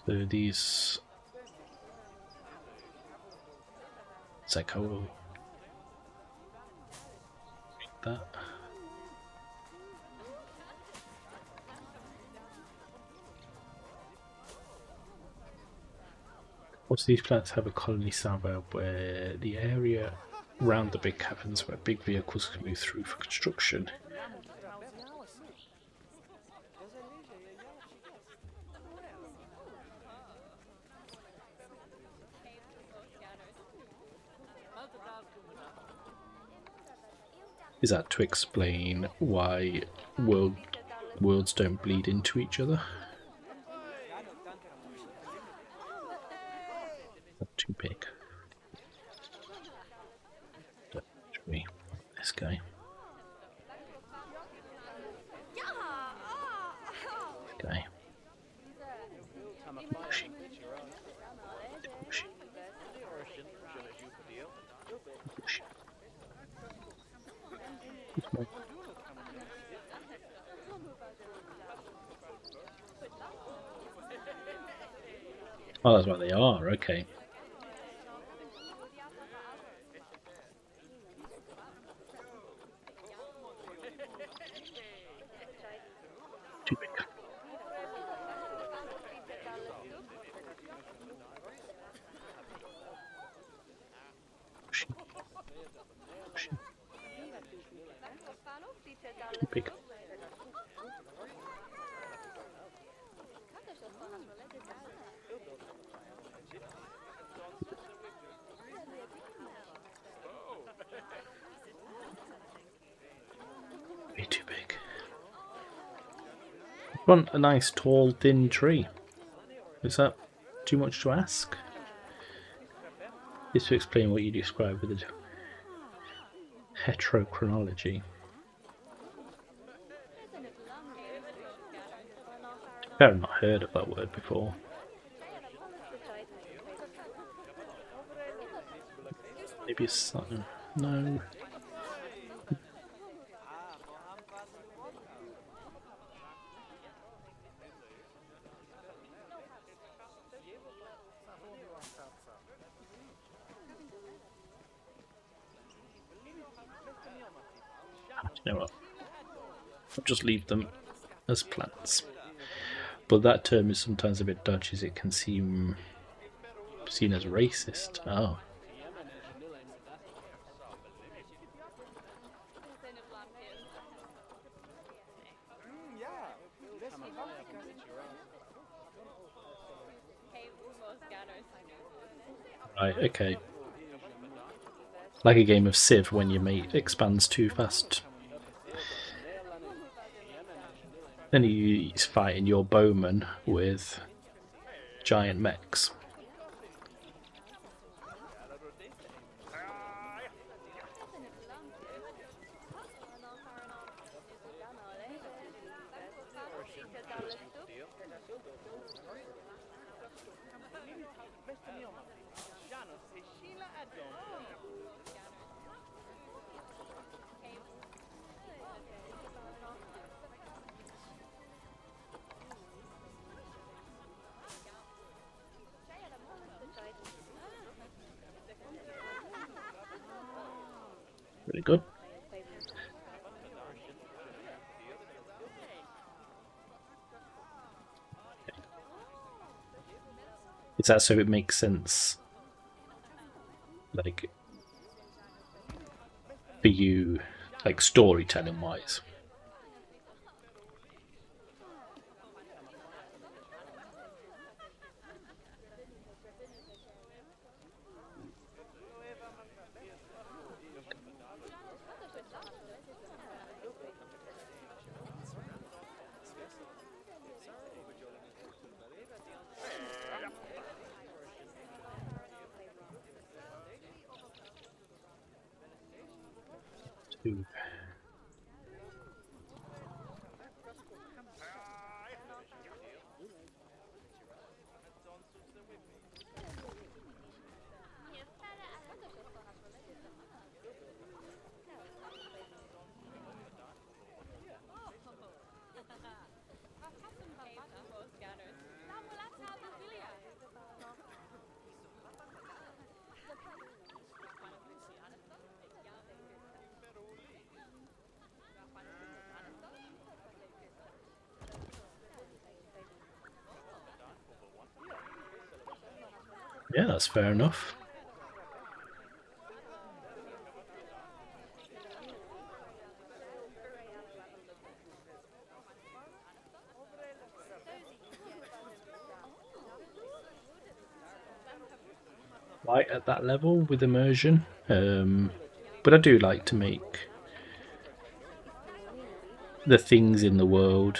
So these... It's like, oh, that. Also, these planets have a colony suburb where the area around the big caverns where big vehicles can move through for construction. Is that to explain why worlds don't bleed into each other? Not too big. Should we this guy? Guy. Pushy. Pushy. Pushy. Oh, that's what they are, okay. Too big. Pushy. Pushy. Too big. Way too big. Want a nice tall thin tree. Is that too much to ask? Is to explain what you describe with the heterochronology. I've not heard of that word before. Maybe it's something. No. You know what? I'll just leave them as plants. But that term is sometimes a bit dodgy, as it can seem seen as racist. Oh. Right, okay. Like a game of Civ when your mate expands too fast. Then he's fighting your bowman with giant mechs. Really good. Is that so it makes sense, like, for you, like, storytelling wise? Two. Yeah, that's fair enough. Right at that level with immersion. But I do like to make the things in the world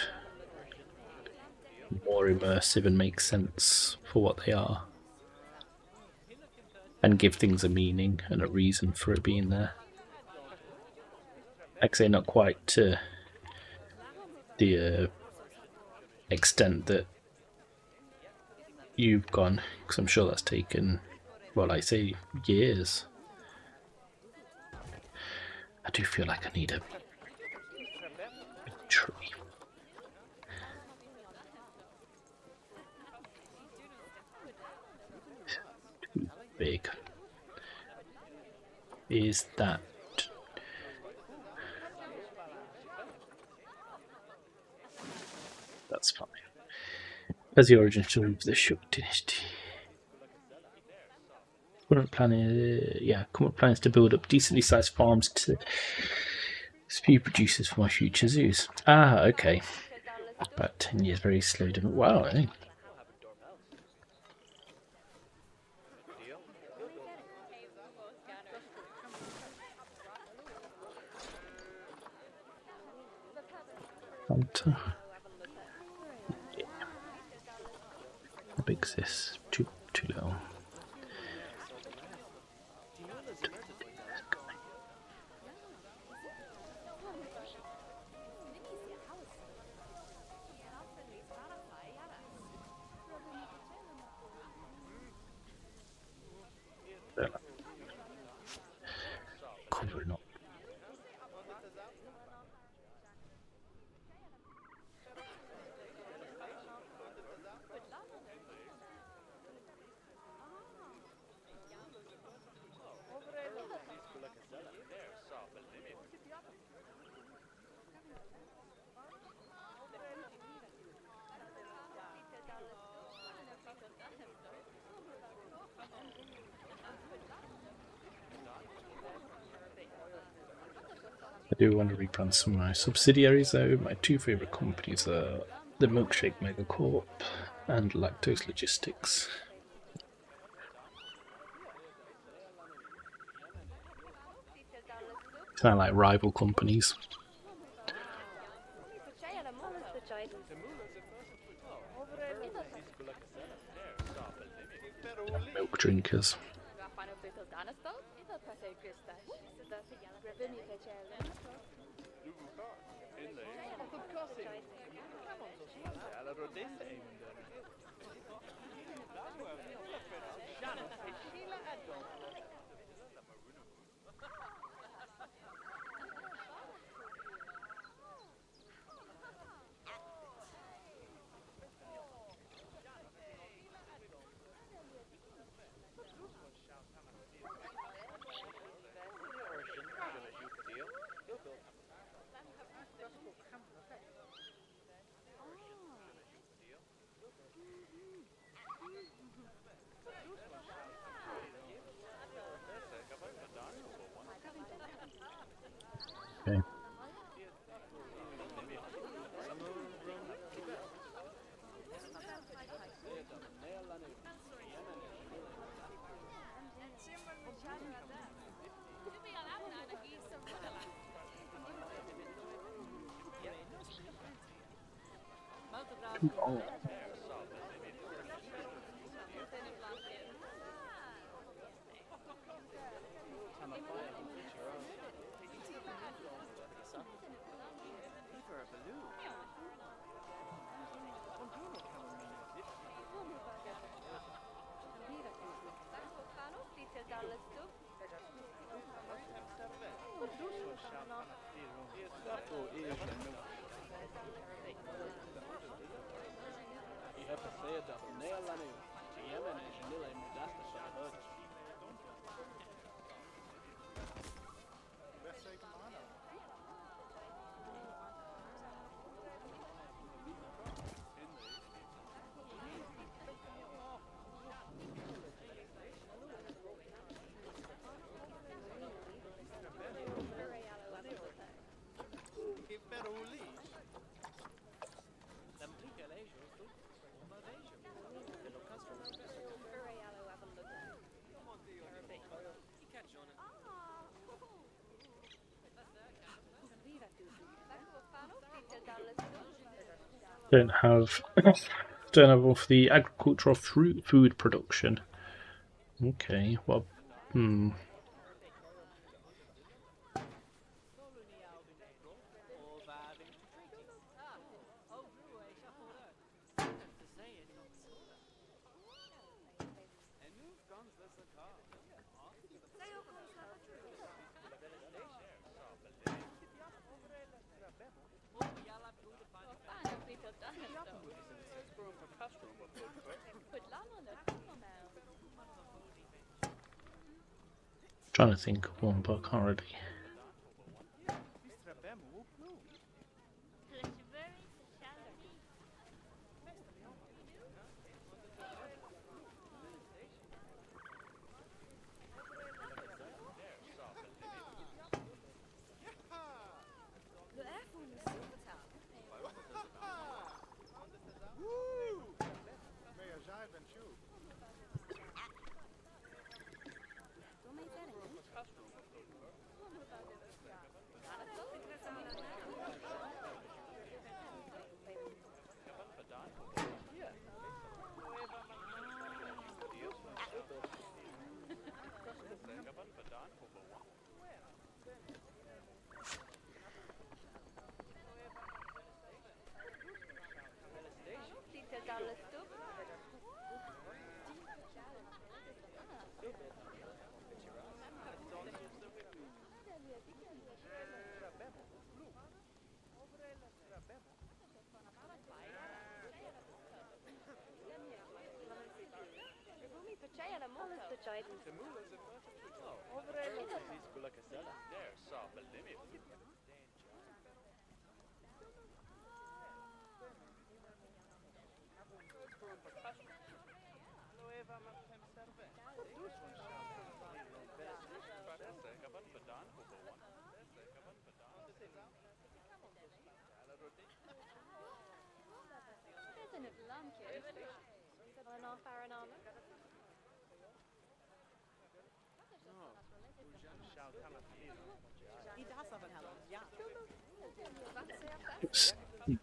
more immersive and make sense for what they are. And give things a meaning and a reason for it being there. Like I say, not quite to the extent that you've gone, because I'm sure that's taken, well, I say years. I do feel like I need a tree. Too big. Is that... That's fine. As the origin story of the Shuk dynasty. Current plan is to build up decently sized farms to speed producers for my future zoos. Ah, okay. About 10 years, very slow development. Wow, eh? Hunter. Yeah. How big's this? Too little. Covering up. I do want to rebrand some of my subsidiaries though. My two favourite companies are the Milkshake Megacorp and Lactose Logistics. Sound like rival companies. Milk drinkers. Okay. Oh. Don't have all for the agricultural food production. Okay, well, trying to think of one, but I can't really.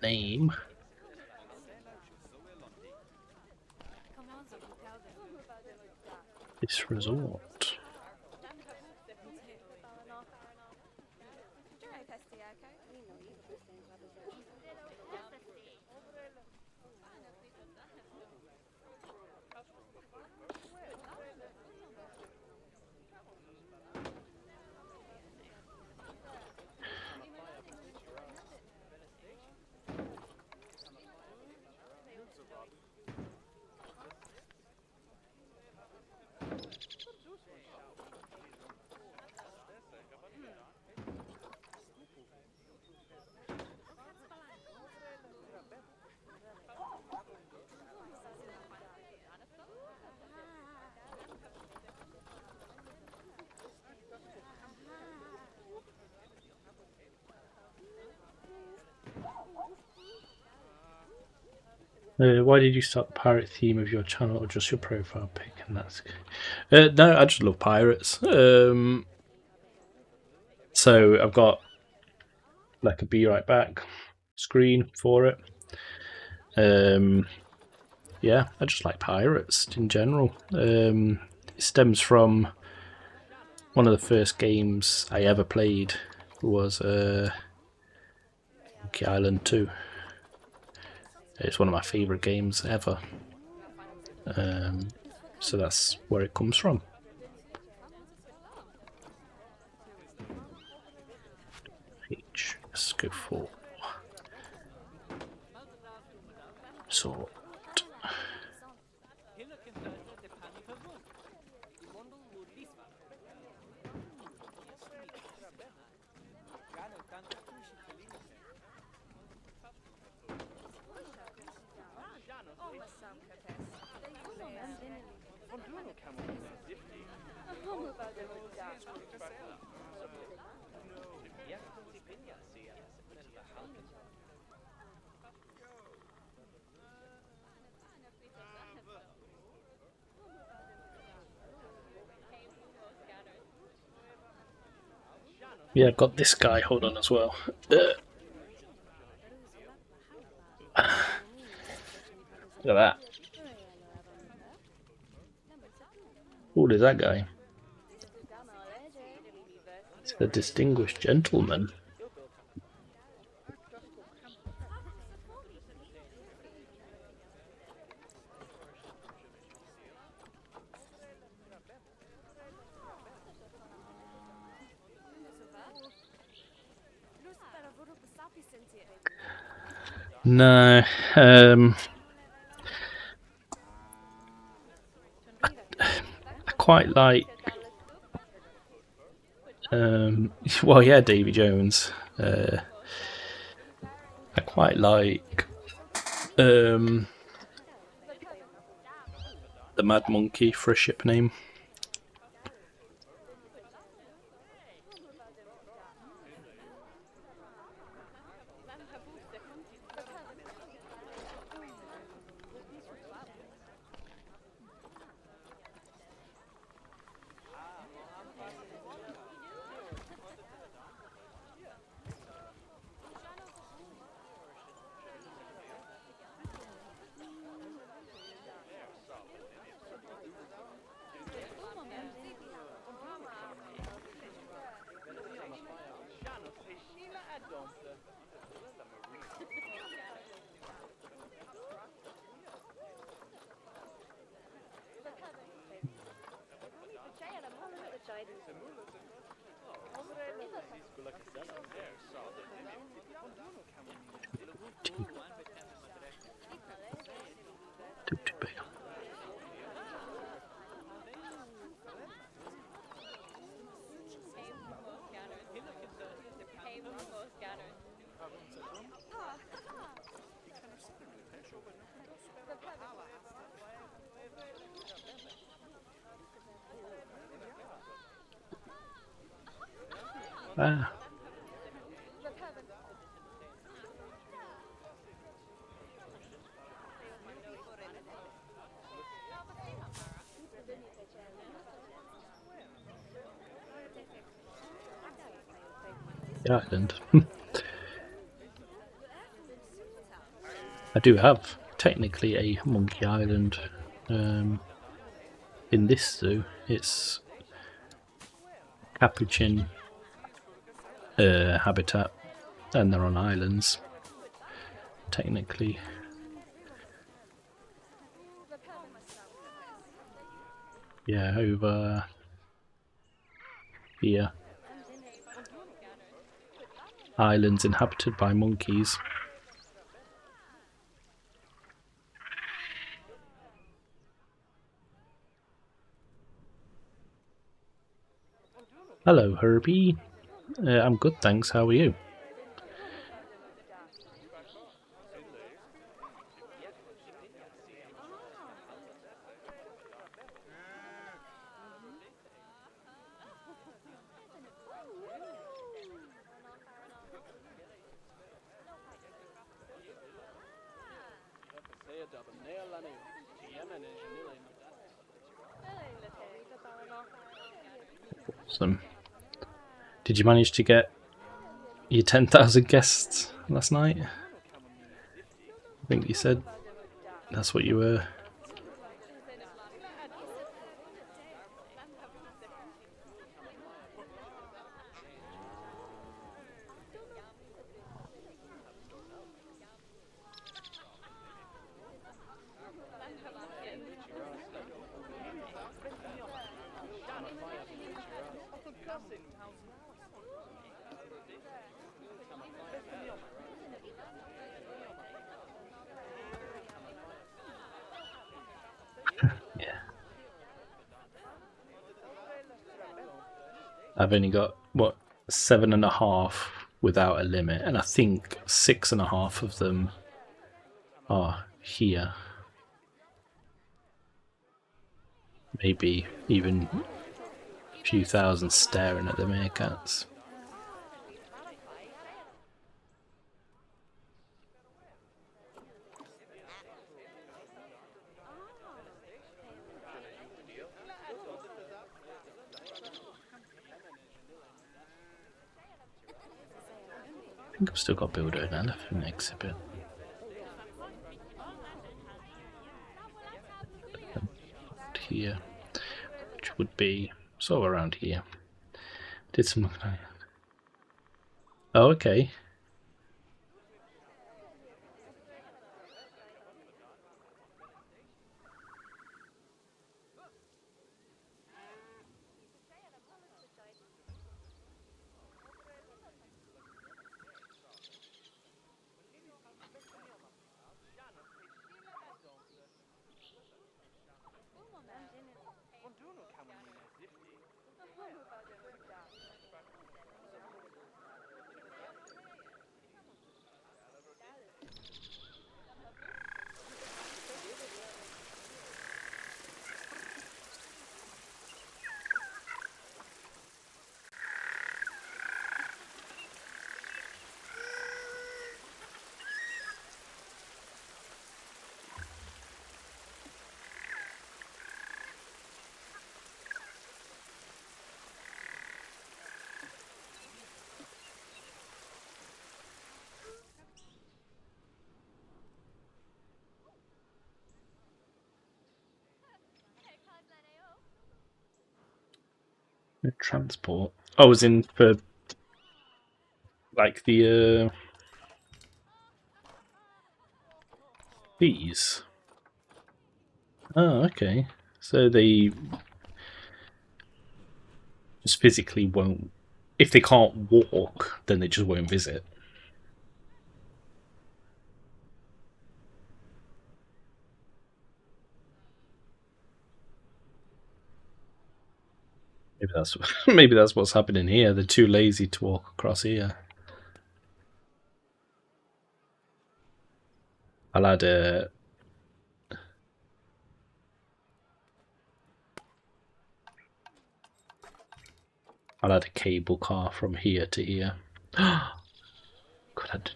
Name this resort. Why did you start the pirate theme of your channel, or just your profile pic? And that's no, I just love pirates. So I've got like a Be Right Back screen for it. Yeah, I just like pirates in general. It stems from one of the first games I ever played was Monkey Island 2. It's one of my favourite games ever. So that's where it comes from. H. Let's go for sword. Yeah, I've got this guy. Hold on as well. Look at that. Oh, there's that guy. It's the distinguished gentleman. No, I quite like. Well, yeah, Davy Jones. I quite like the Mad Monkey for a ship name. Too big. Ah. The island. I do have technically a monkey island in this zoo. It's capuchin habitat, and they're on islands. Technically, yeah, over here. Islands inhabited by monkeys. Hello, Herbie. I'm good, thanks. How are you? Awesome. Did you manage to get your 10,000 guests last night? I think you said that's what you were. Yeah. I've only got, what, 7.5 without a limit, and I think 6.5 of them are here. Maybe even a few thousand staring at the meerkats. I think I've still got to build an elephant exhibit. here, which would be sort of around here. Did some. Oh, okay. Transport. Oh, I was in for like the fees. Oh, okay. So they just physically won't. If they can't walk, then they just won't visit. Maybe that's maybe that's what's happening here. They're too lazy to walk across here. I'll add a. I'll add a cable car from here to here. God,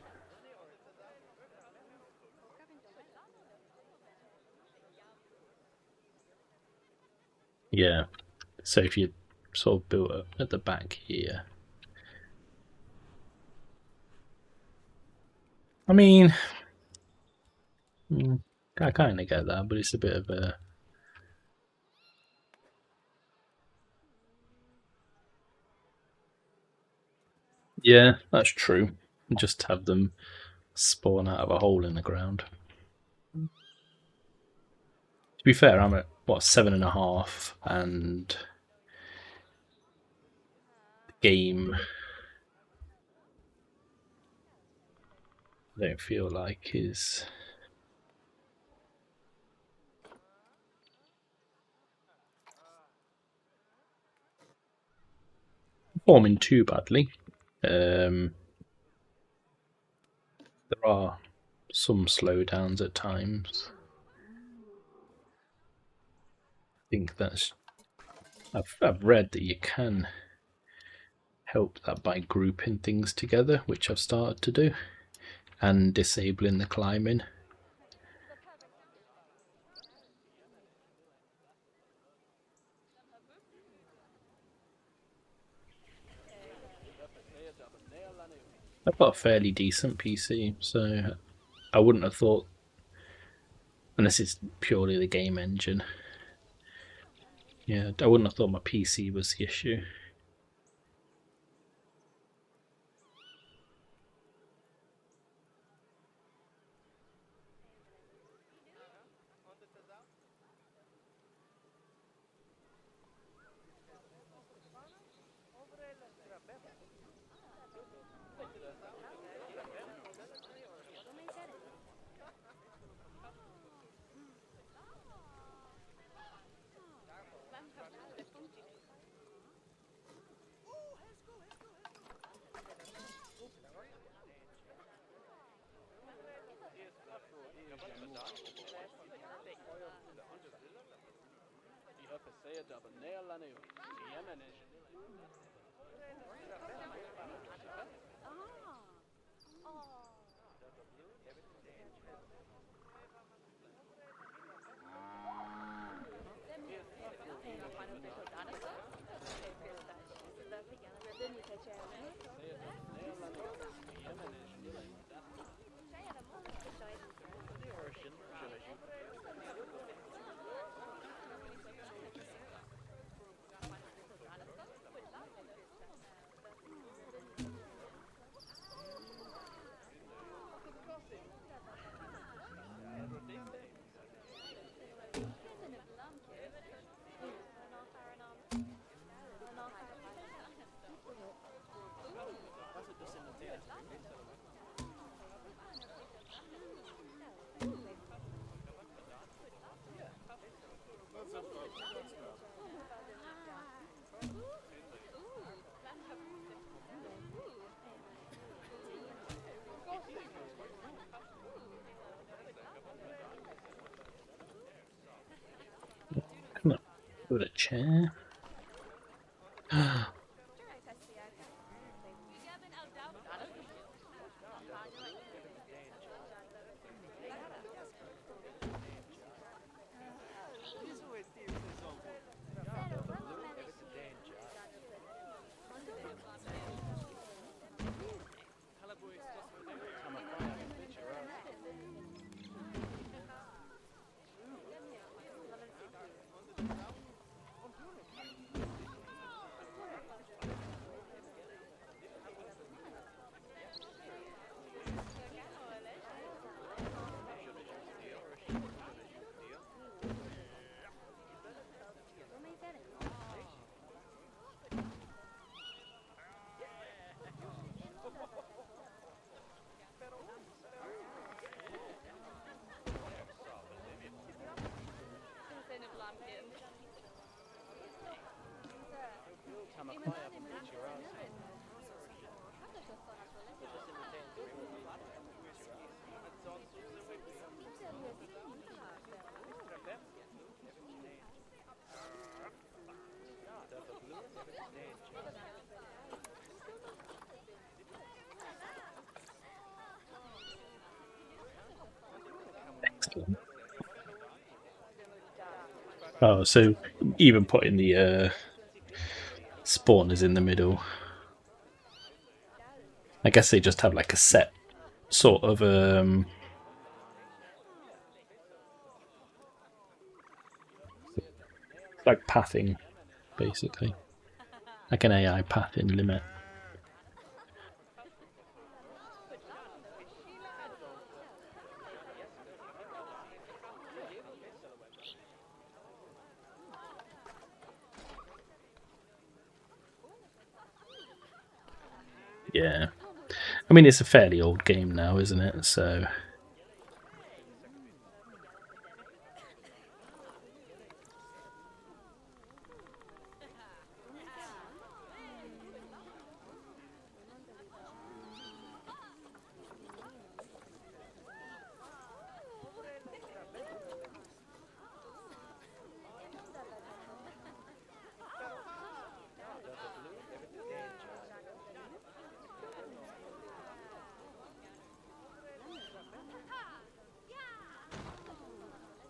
yeah. So if you sort of built it at the back here. I mean, I kind of get that, but it's a bit of a. Yeah, that's true. Just have them spawn out of a hole in the ground. To be fair, I'm at what 7.5, and the game I don't feel like is. Performing too badly. There are some slowdowns at times. I think that's. I've read that you can help that by grouping things together, which I've started to do, and disabling the climbing. I've got a fairly decent PC, so I wouldn't have thought, unless it's purely the game engine. Yeah, I wouldn't have thought my PC was the issue. Put a chair. Excellent. Oh, so even putting the spawners in the middle. I guess they just have like a set sort of like pathing, basically, like an AI pathing limit. Yeah, I mean it's a fairly old game now, isn't it? So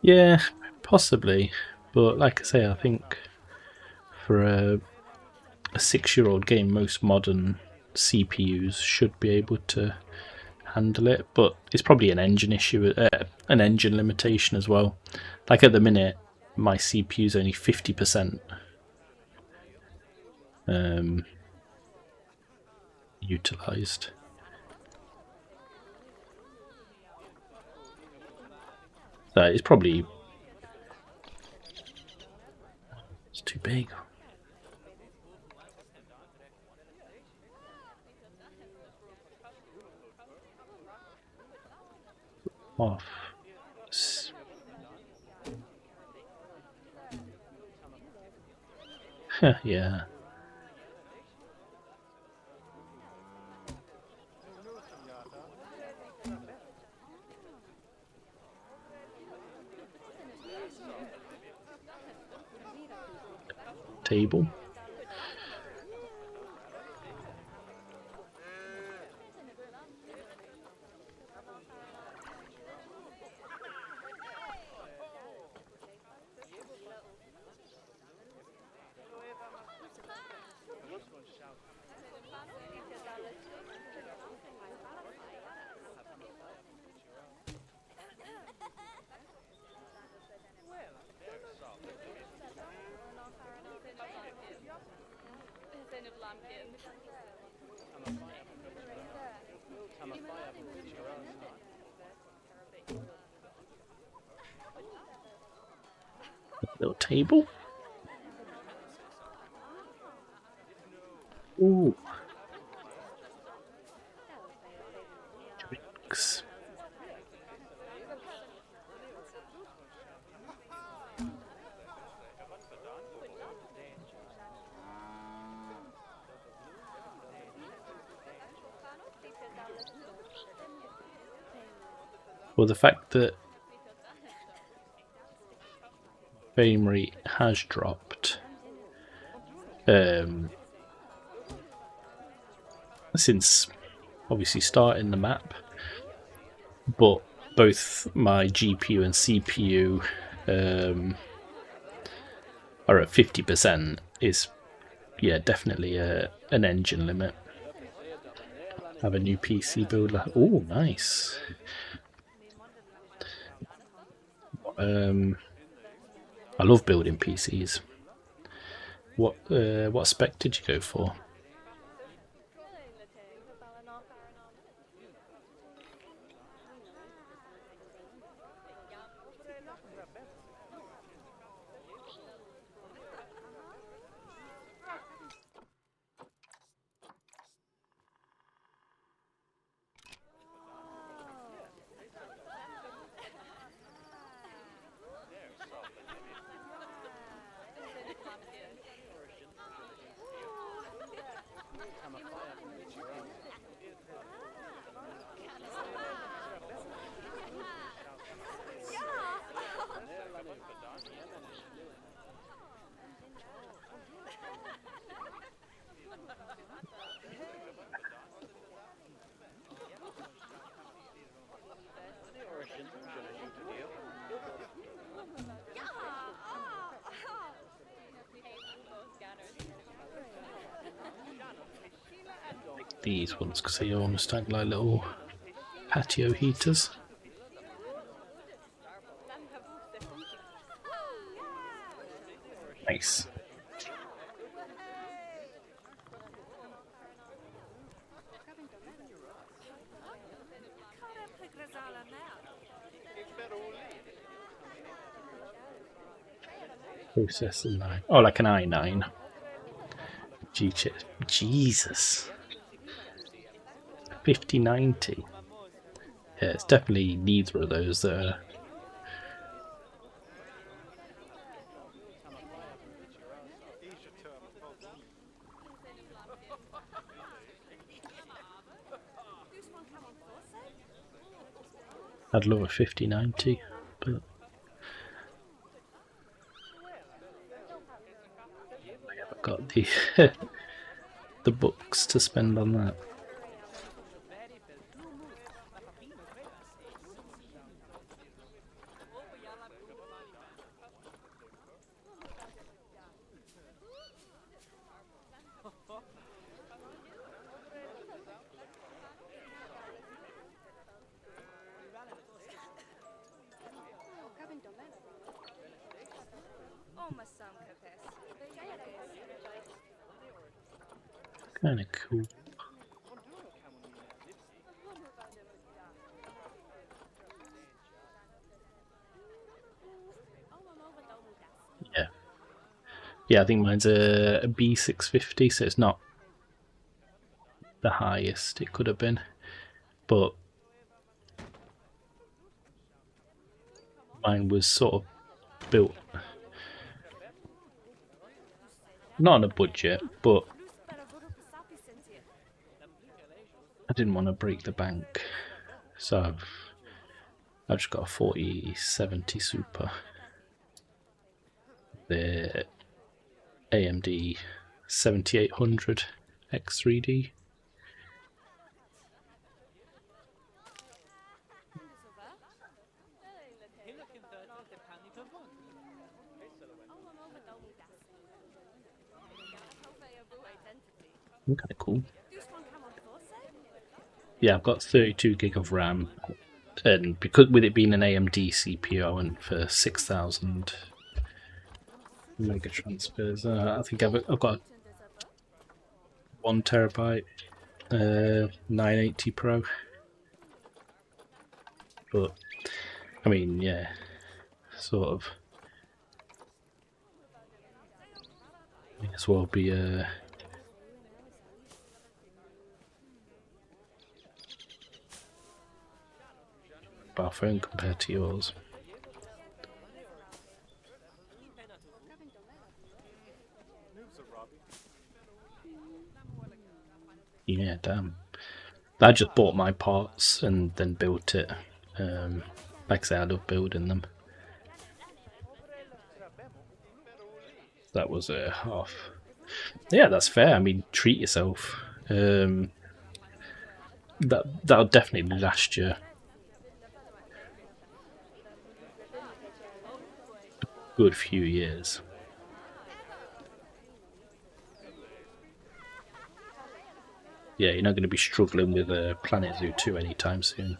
yeah, possibly, but like I say, I think for a 6-year-old game, most modern CPUs should be able to handle it, but it's probably an engine issue, an engine limitation as well. Like at the minute, my CPU is only 50% utilized. So it's probably it's too big. Off. Yeah. Table. Little table. Ooh. Drinks. Well, the fact that frame rate has dropped since obviously starting the map, but both my GPU and CPU are at 50%. Is definitely an engine limit. Have a new PC builder. Oh, nice. I love building PCs. What spec did you go for? These ones, because they almost act like little patio heaters. Nice. Processor 9. Oh, like an i9. Jesus. 5090. Yeah, it's definitely neither of those that are. I'd love a 5090, but I haven't got the the books to spend on that. Kind of cool. Yeah, I think mine's a B650, so it's not the highest it could have been, but mine was sort of built not on a budget, but I didn't want to break the bank, so I've just got a 4070 Super, the AMD 7800 X3D. Kind of cool. Yeah, I've got 32 gig of RAM, and because with it being an AMD CPU, I went for 6,000 mega transfers. I think I've got 1 terabyte 980 Pro, but I mean, yeah, sort of. May as well be our phone compared to yours. Yeah, damn. I just bought my parts and then built it. Like I say, I love building them. that was a half. Yeah, that's fair. I mean, treat yourself. That'll definitely last you a good few years. Yeah, you're not going to be struggling with Planet Zoo 2 anytime soon.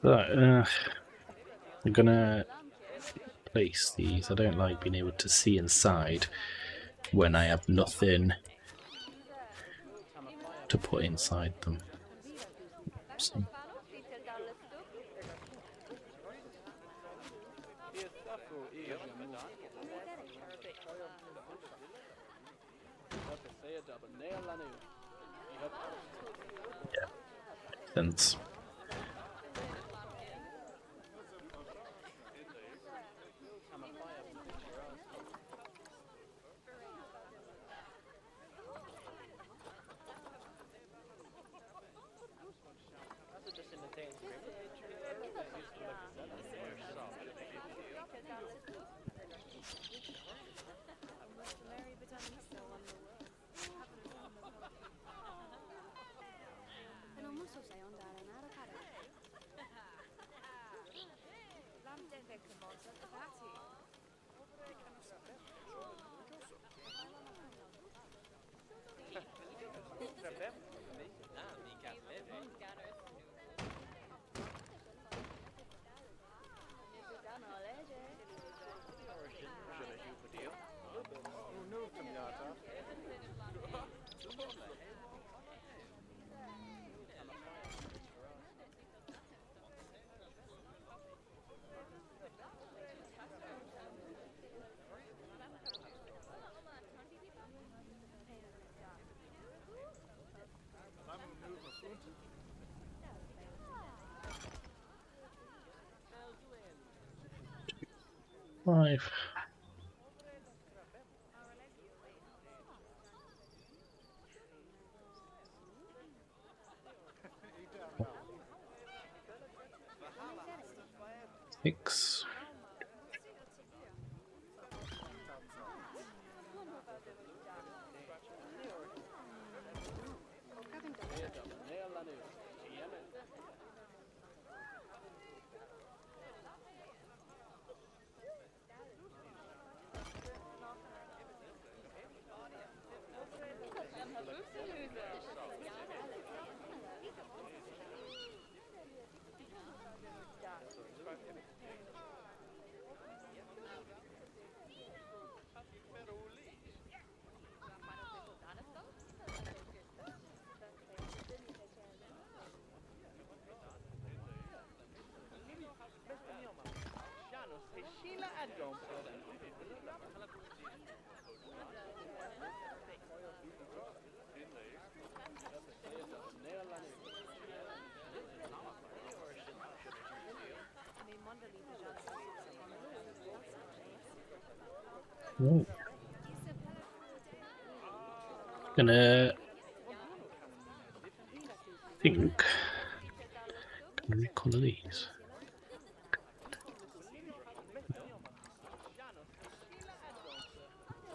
Right, I'm gonna place these. I don't like being able to see inside when I have nothing to put inside them. So, sense. Five. Six. Ooh. Gonna think. Gonna recolor these.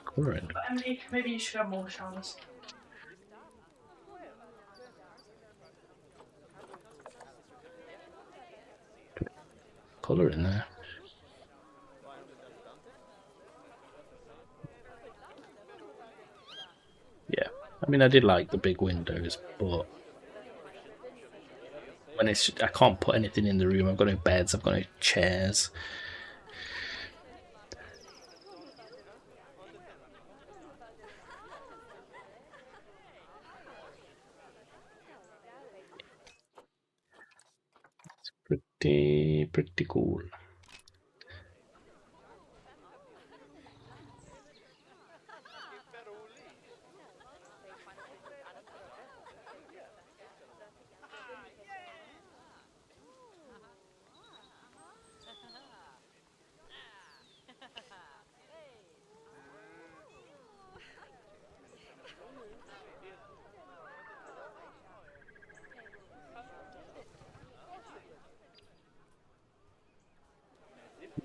Coloring. Emily, maybe you should have more showers. Colour in there. Yeah, I mean, I did like the big windows, but when I can't put anything in the room. I've got no beds. I've got no chairs. It's pretty cool.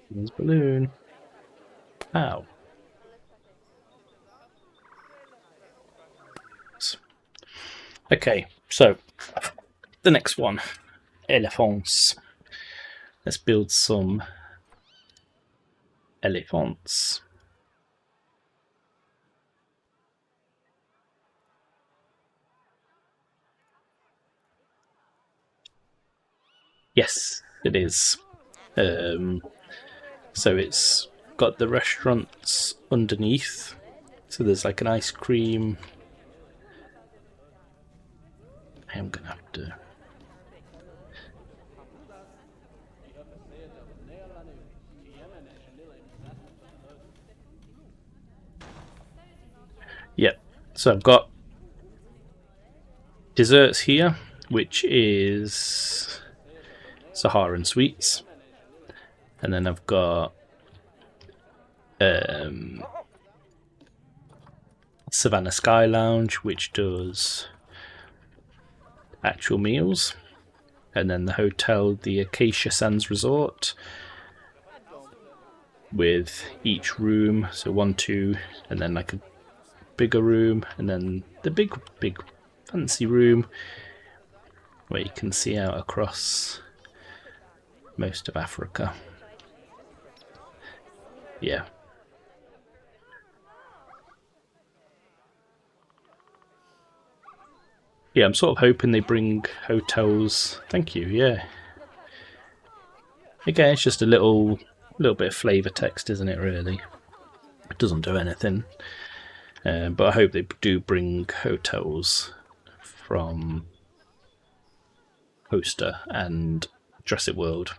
There's balloon. Ow. Okay, so the next one, elephants. Let's build some elephants. Yes, it is. So it's got the restaurants underneath. So there's like an ice cream. I am gonna have to. Yep. So I've got desserts here, which is Saharan sweets, and then I've got Savannah Sky Lounge, which does actual meals, and then the hotel, the Acacia Sands Resort, with each room, so 1, 2, and then like a bigger room, and then the big fancy room where you can see out across most of Africa. Yeah. Yeah, I'm sort of hoping they bring hotels. Thank you, yeah. Again, it's just a little bit of flavour text, isn't it, really? It doesn't do anything. But I hope they do bring hotels from Coaster and Jurassic World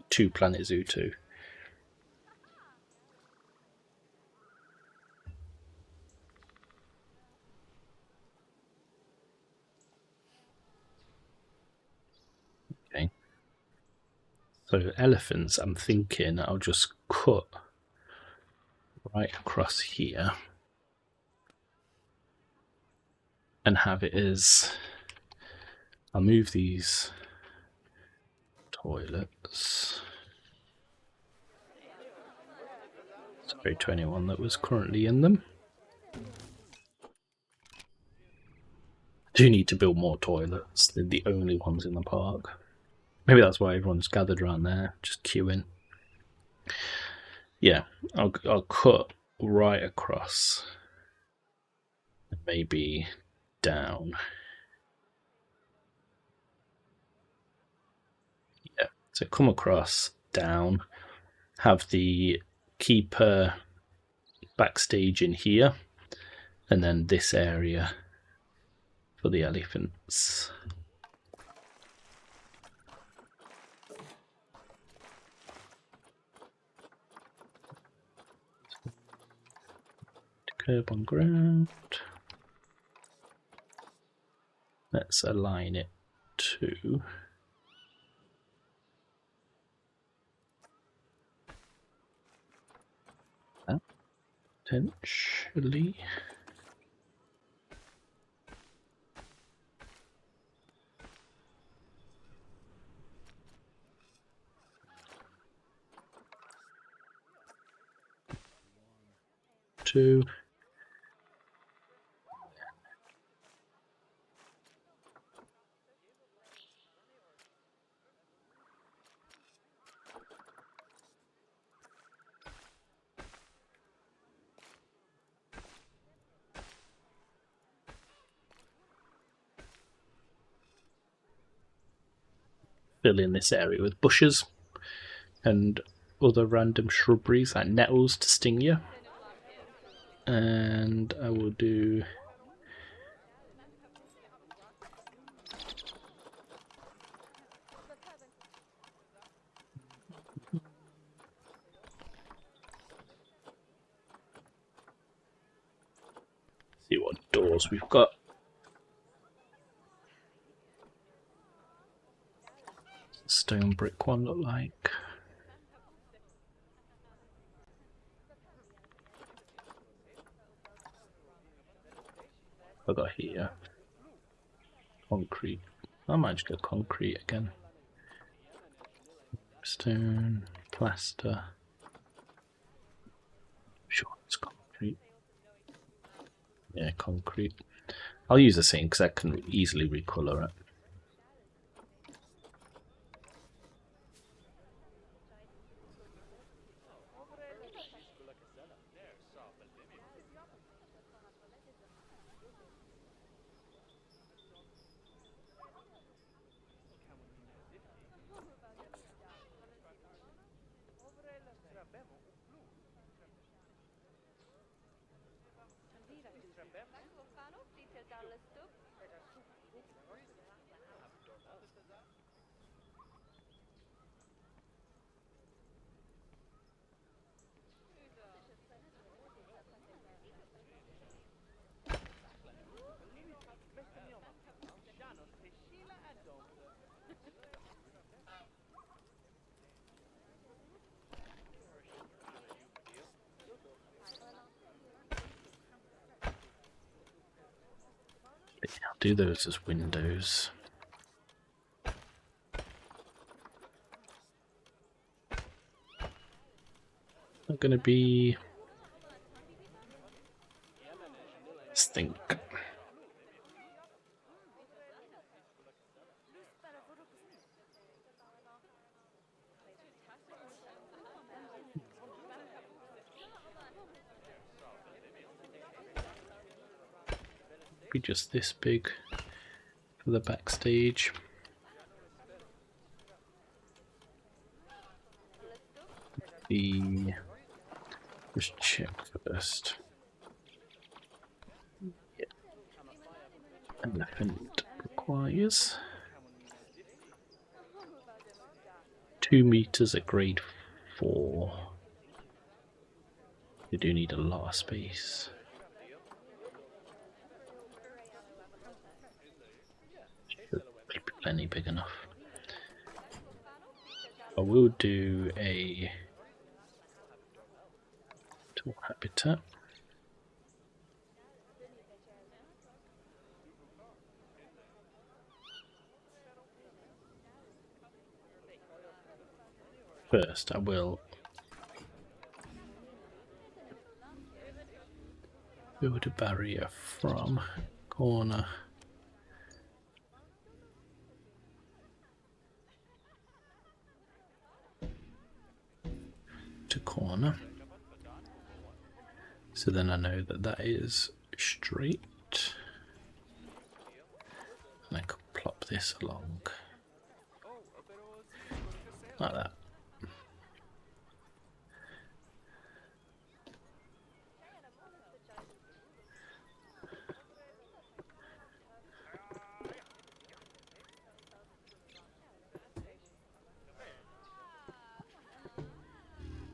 to Planet Zoo 2. Okay. So elephants, I'm thinking I'll just cut right across here and have it as, I'll move these toilets. Sorry to anyone that was currently in them. I do need to build more toilets. They're the only ones in the park. Maybe that's why everyone's gathered around there, just queuing. Yeah, I'll cut right across. Maybe down. Yeah, so come across, down, have the keeper backstage in here, and then this area for the elephants. Curb on ground. Let's align it to that, potentially. Two. Fill in this area with bushes and other random shrubberies like nettles to sting you. And I will do see what doors we've got. Stone brick one look like. I got here concrete. I might just go concrete again. Stone. plaster. Sure, it's concrete. Yeah, concrete. I'll use the same because I can easily recolor it. I'll do those as windows. Not going to be. Let's think. Be just this big for the backstage. Just check first. Yeah. Elephant requires 2 meters at grade 4. You do need a lot of space. Should be plenty big enough. I will do a tool habitat. First, I will build a barrier from corner to corner. So then I know that that is straight. And I can plop this along like that.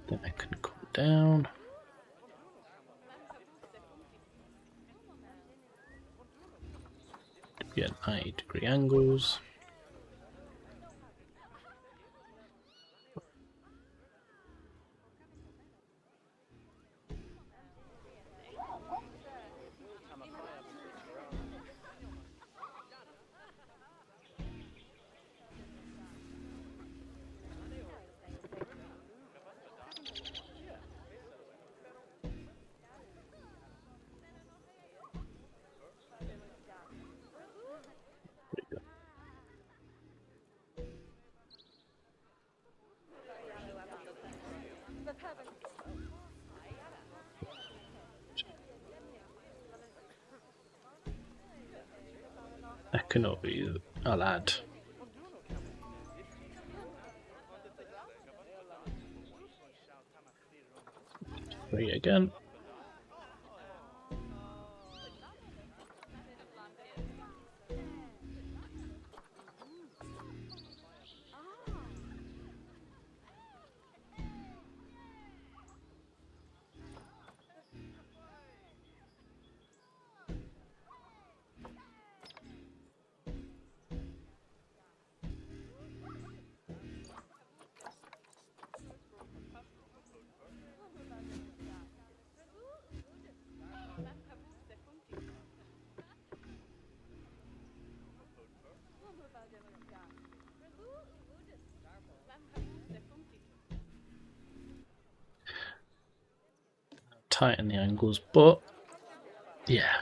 Then I can come down. Get 90-degree angles. That cannot be. I'll add. 3 again. tighten the angles, but yeah,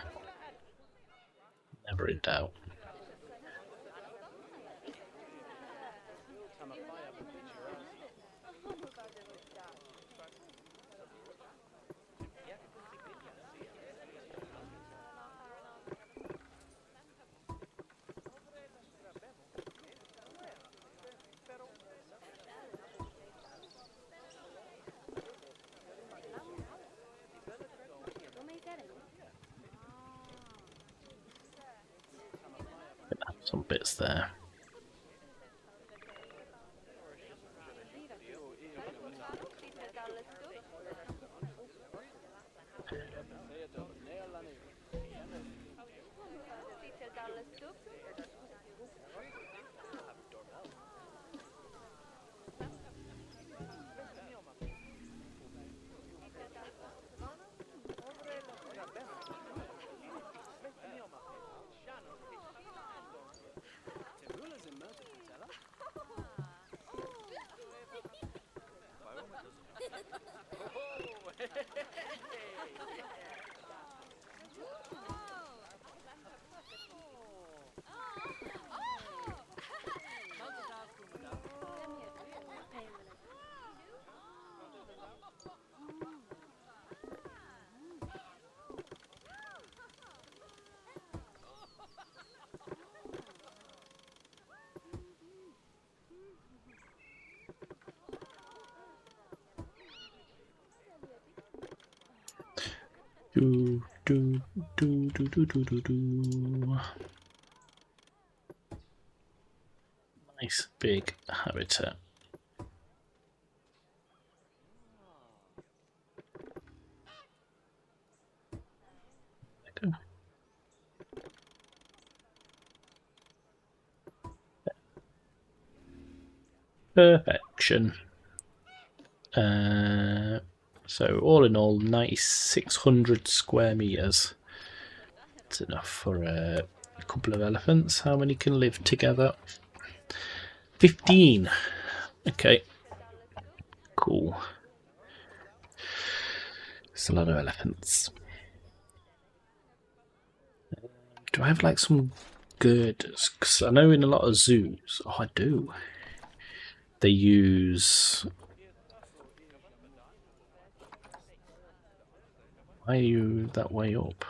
never in doubt. Some bits there. Do, do, do, do, do, do, do, do. Nice big habitat. There we go. Perfection. So all in all, 9,600 square meters. It's enough for a couple of elephants. How many can live together? 15. Okay. Cool. It's a lot of elephants. Do I have like some girders? Because I know in a lot of zoos, oh, I do. They use. Why are you that way up?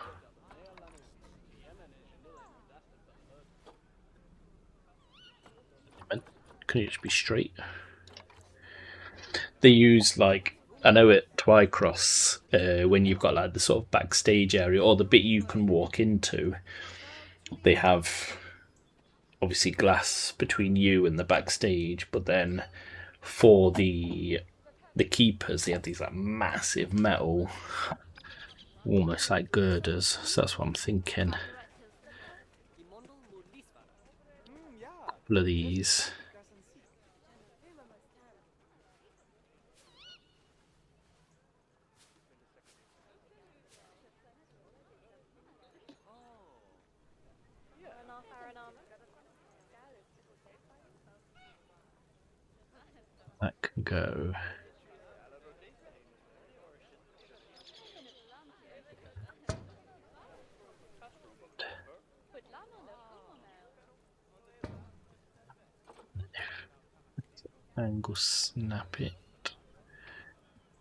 Can you just be straight? They use like, I know at Twycross, when you've got like the sort of backstage area or the bit you can walk into, they have obviously glass between you and the backstage, but then for the keepers they have these like massive metal, almost like girders. So that's what I'm thinking. A couple of these. That can go. Angle snap it.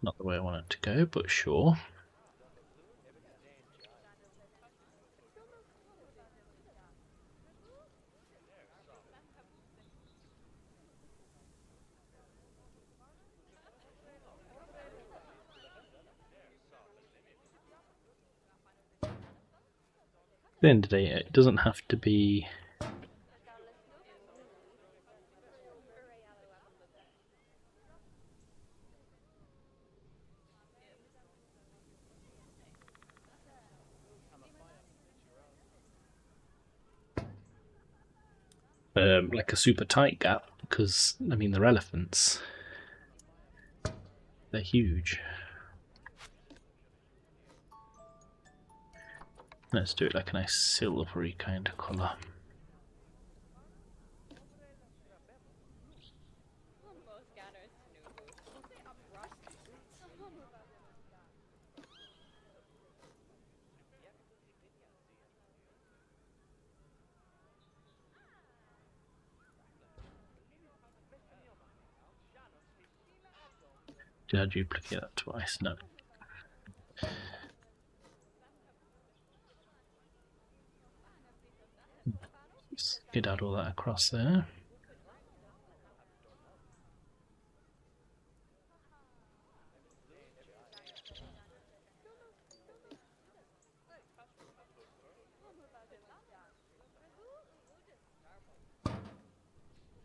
Not the way I want it to go, but sure. At the end of the day, it doesn't have to be. Like a super tight gap, because I mean they're elephants. They're huge. Let's do it like a nice silvery kind of colour. Did I duplicate that twice? No. Get out all that across there.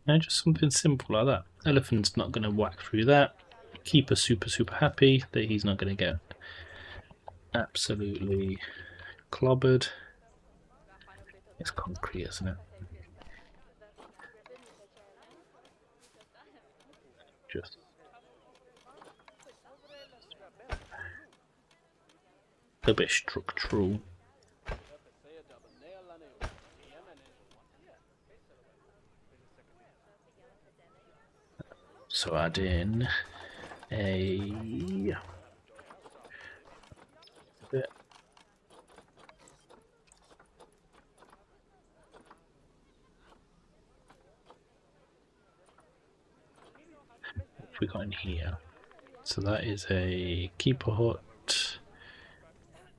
Yeah, just something simple like that. Elephant's not going to whack through that. Keeper super happy that he's not going to get absolutely clobbered. It's concrete, isn't it? Just a bit structural. So add in a bit. What have we got in here? So that is a keeper hut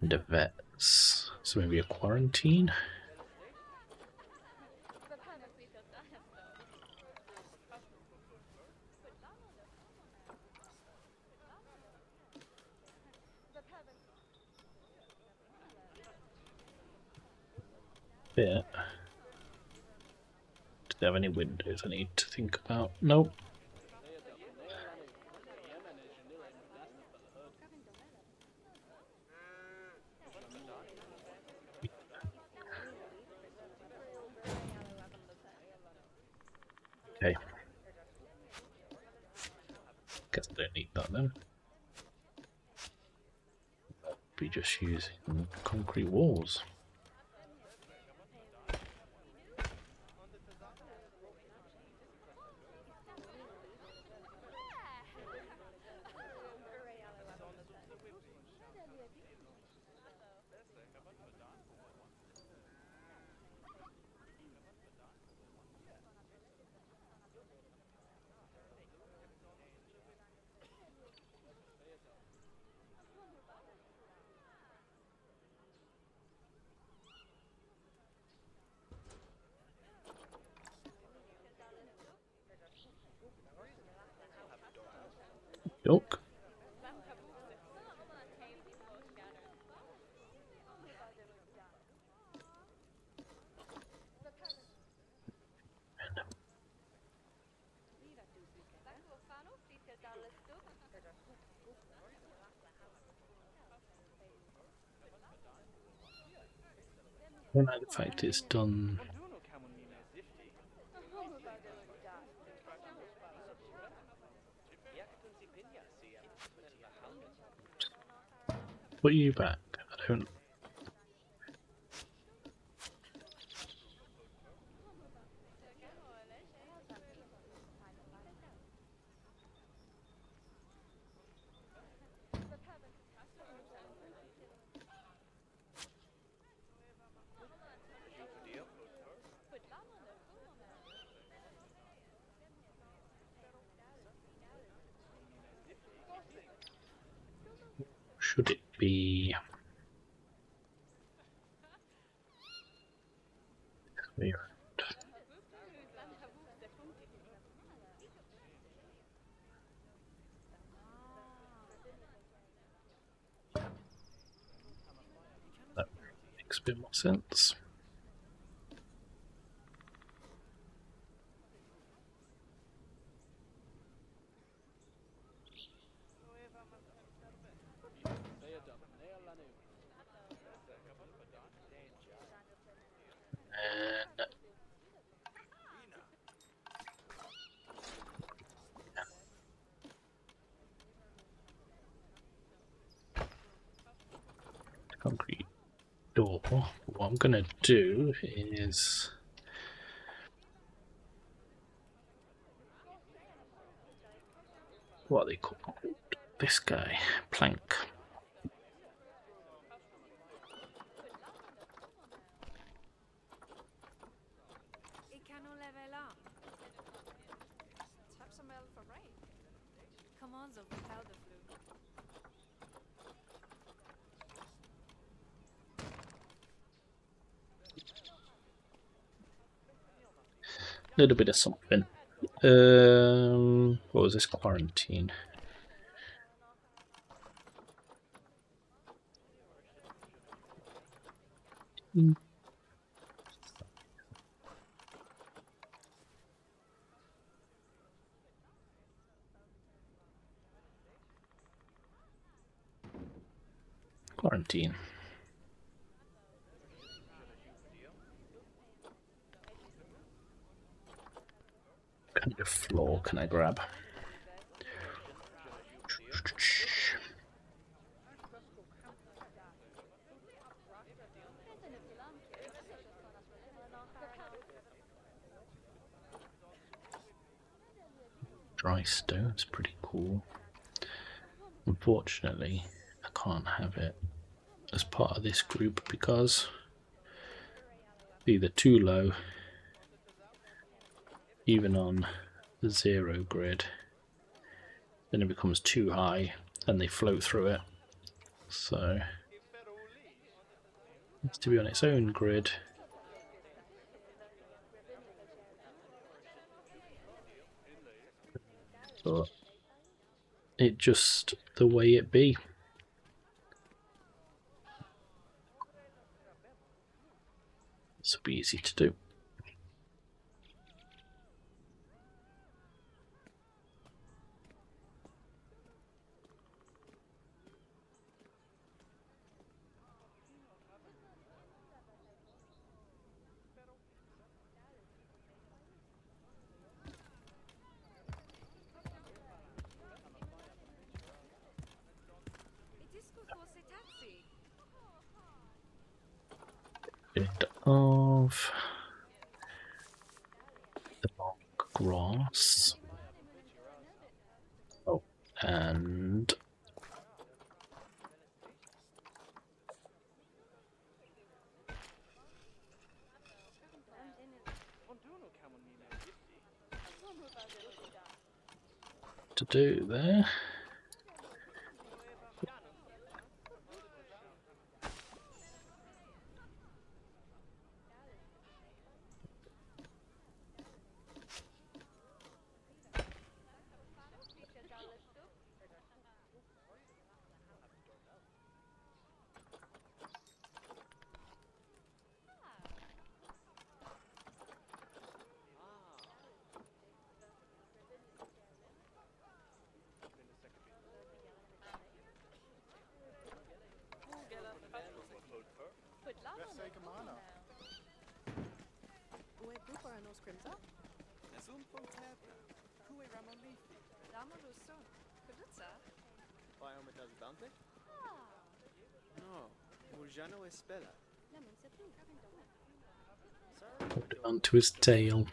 and a vets. So maybe a quarantine. Bit. Do they have any windows I need to think about? Nope. Okay. Guess I don't need that then. Be just using concrete walls. Yoke. I don't like the fact it's done. What are you back? I don't. Should it be? Weird. That makes a bit more sense. And concrete door. What I'm gonna do is what are they called? This guy, plank. Come on, ones of the powder flu. Little bit of something. What was this? Quarantine. Quarantine. What kind of floor can I grab? Dry stone's pretty cool. Unfortunately, I can't have it as part of this group because it's either too low, even on the 0 grid, then it becomes too high and they float through it. So it needs to be on its own grid. But it just the way it be. This will be easy to do. It is good for a taxi. Bit of the long grass. Oh, and to do there. Put it onto his tail.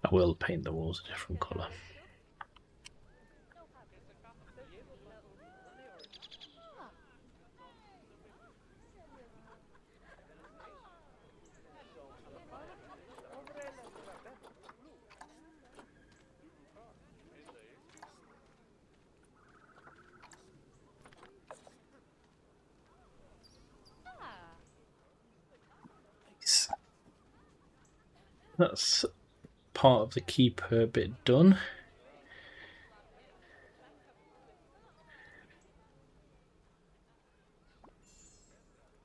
I will paint the walls a different colour. That's part of the keeper bit done.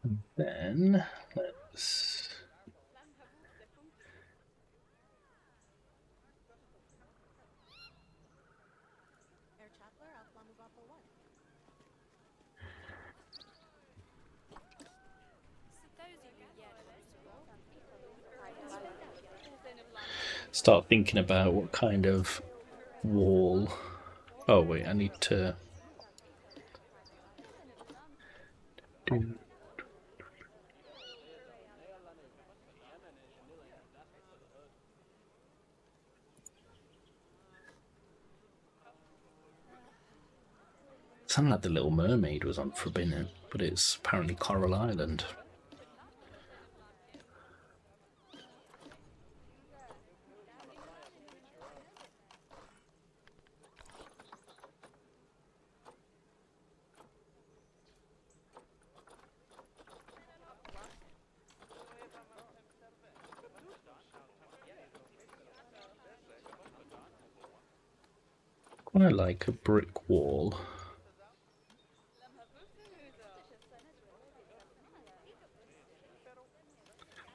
And then let's start thinking about what kind of wall. Oh wait, I need to do. Sounded like the Little Mermaid was on Forbidden, but it's apparently Coral Island. quite like a brick wall.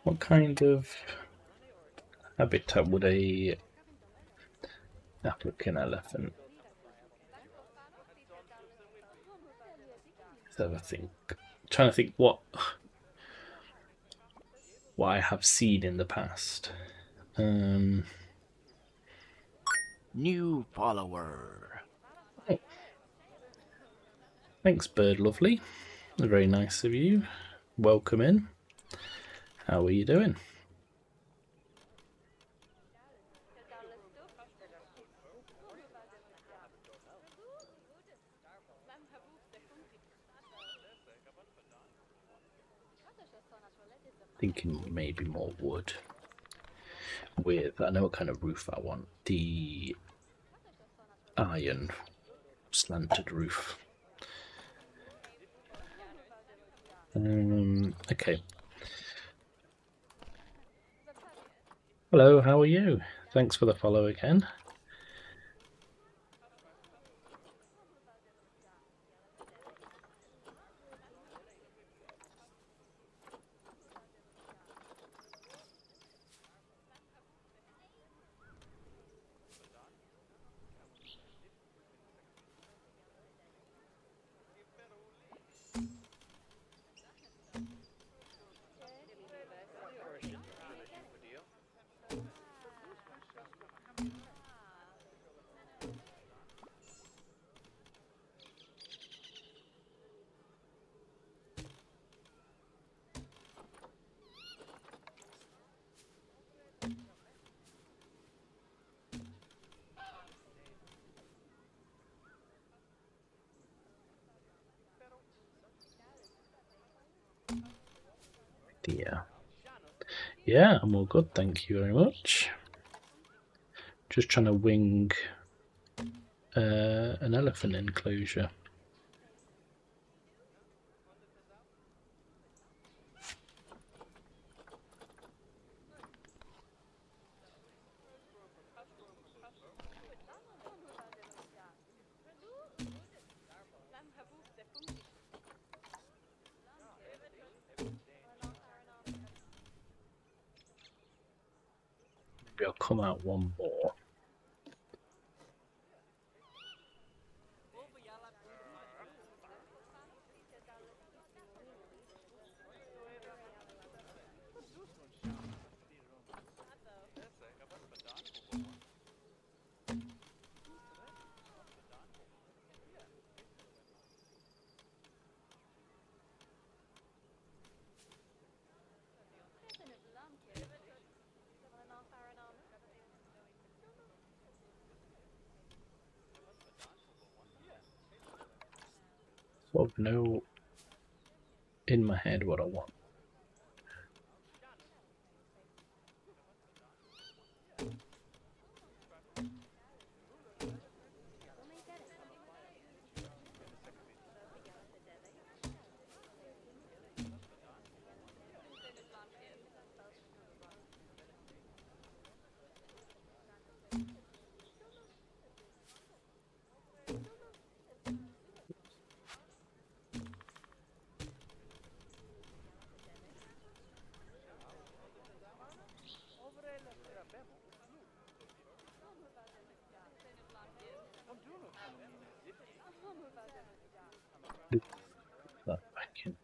What kind of habitat would a African elephant? Let's have a think. Trying to think what I have seen in the past. New follower. Thanks, Bird Lovely. Very nice of you. Welcome in. How are you doing? Thinking maybe more wood with, I know what kind of roof I want. The iron slanted roof. Okay. Hello, how are you? Thanks for the follow again. Yeah, I'm all good, thank you very much. Just trying to wing an elephant enclosure. Maybe I'll come out one more. Sort of know in my head what I want. That back in.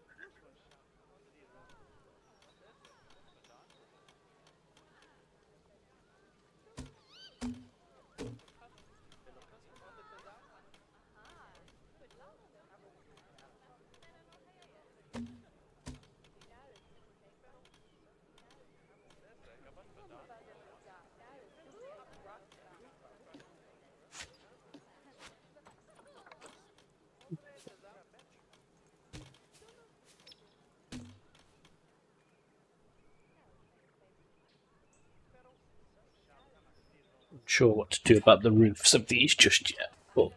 Sure what to do about the roofs of these just yet, but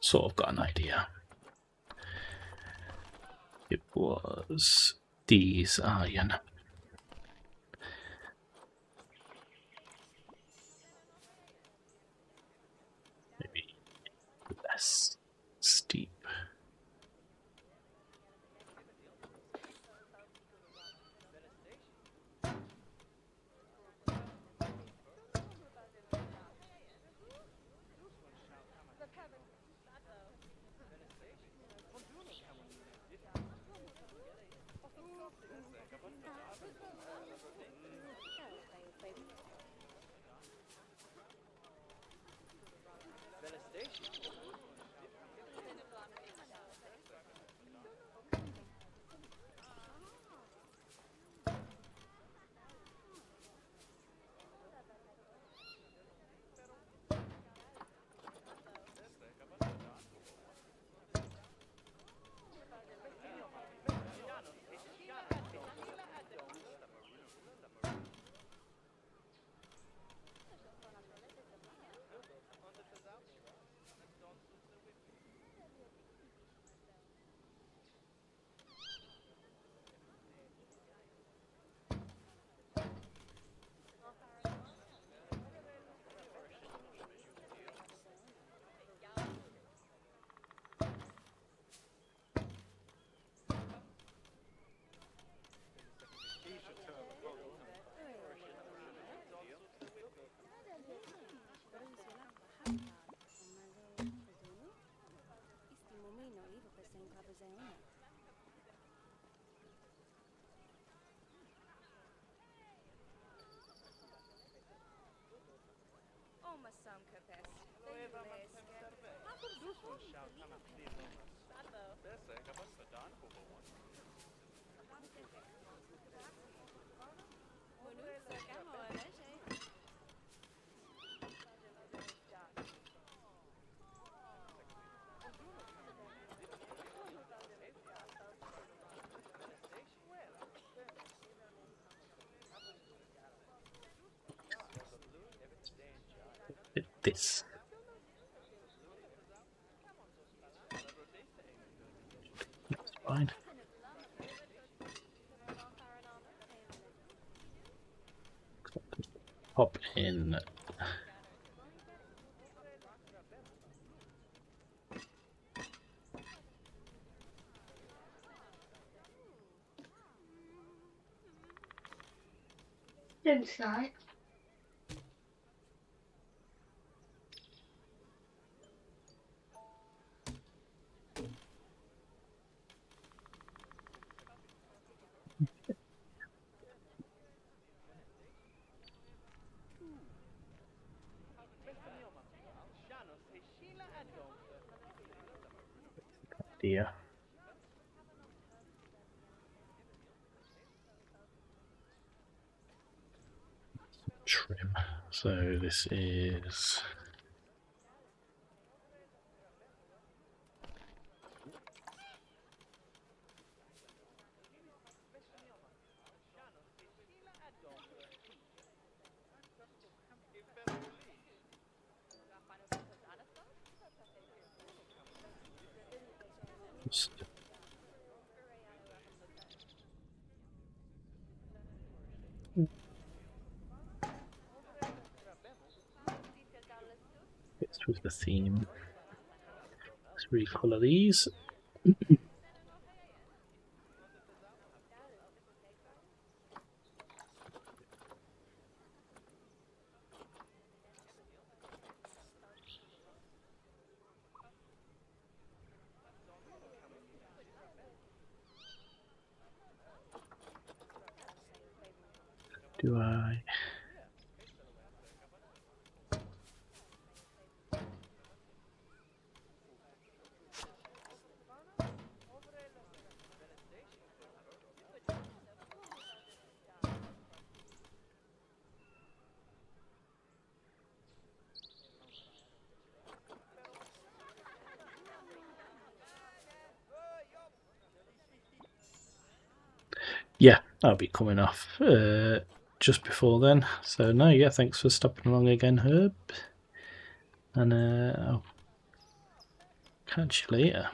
sort of got an idea. It was these iron. less steep. This. That's fine. Pop in. Inside. Dear. Trim. So this is. Fits with the theme. Let's recolour these. Do I? Yeah, that'll be coming off just before then. So no, yeah, thanks for stopping along again, Herb. And I'll catch you later.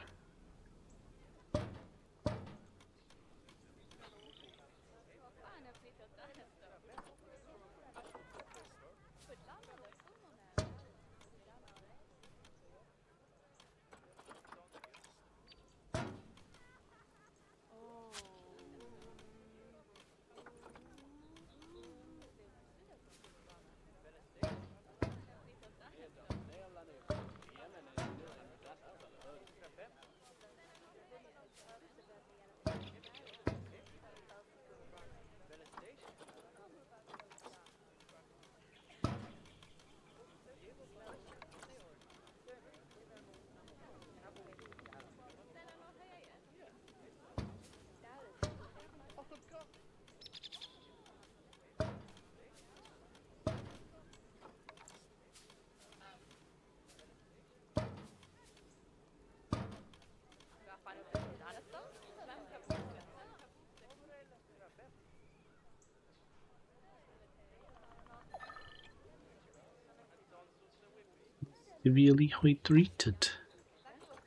Severely hydrated.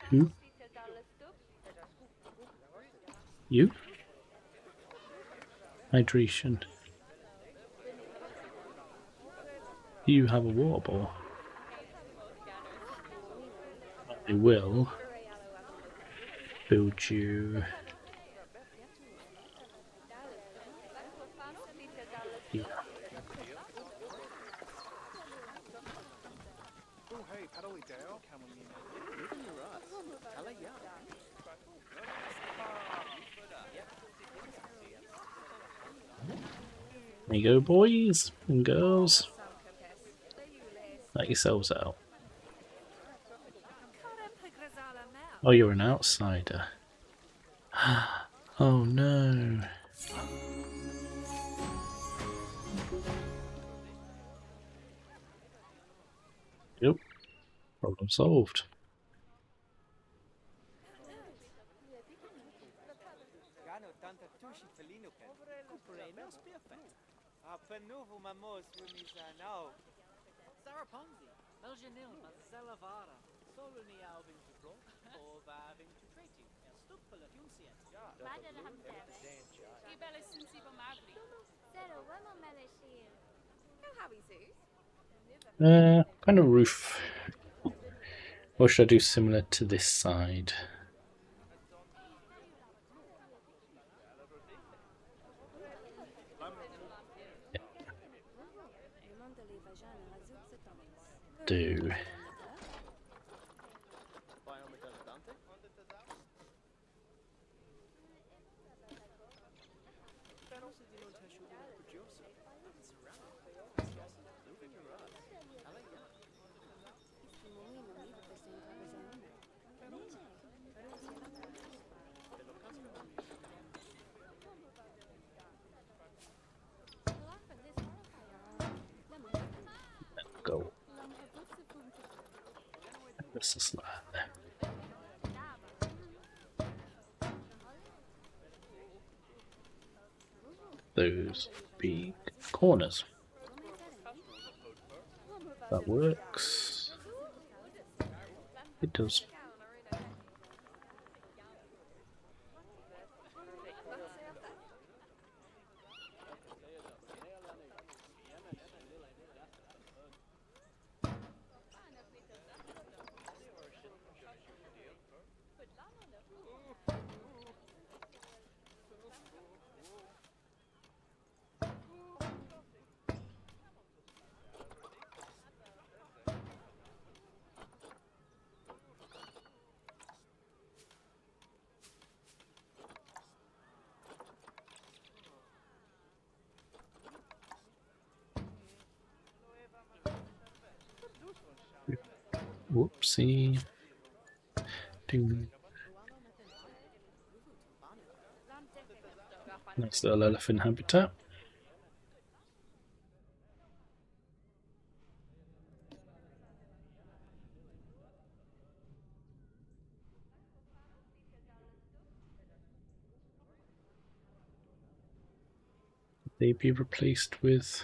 Who? You? Hydration. You have a water ball. I will build you. Yeah. There you go, boys and girls. Let yourselves out. Oh, you're an outsider. Oh no. Yep. Problem solved. Zaraponzi, Belgenil, Mazelavara, Soluni Alvin to Bro, Ova Alvin to Treti, Stupala Funsiet. Ibele Sinsiba Magri. Kind of roof. Or should I do similar to this side? Do. Go. This is that. Those big corners. That works. It does. Whoopsie. Ding. Nice little elephant habitat. They be replaced with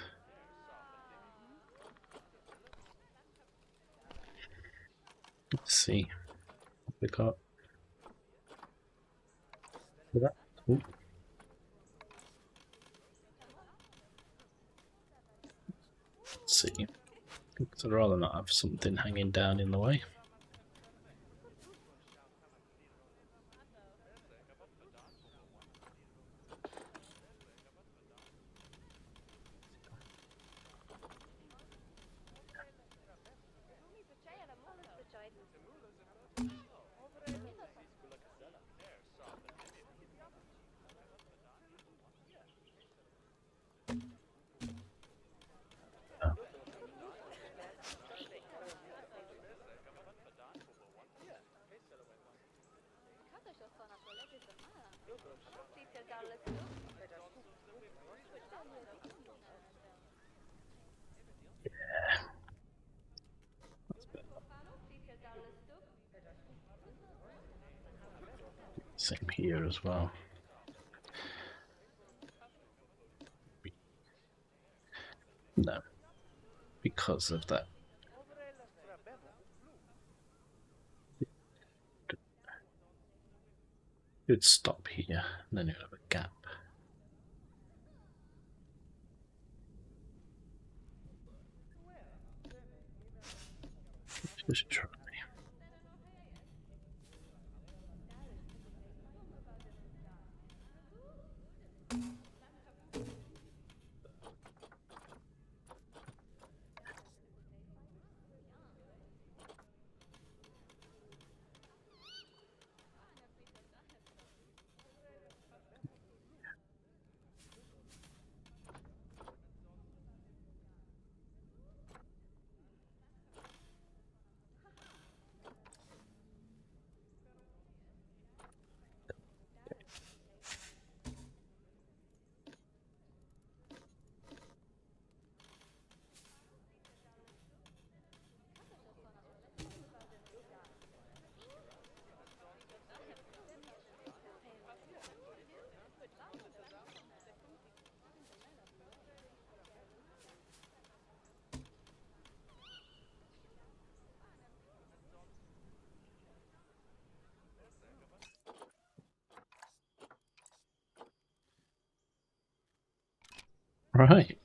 let's see what we got for that. Ooh. Let's see. I'd rather not have something hanging down in the way. Same here as well. No, because of that It would stop here, and then it would have a gap. Let's try. Right,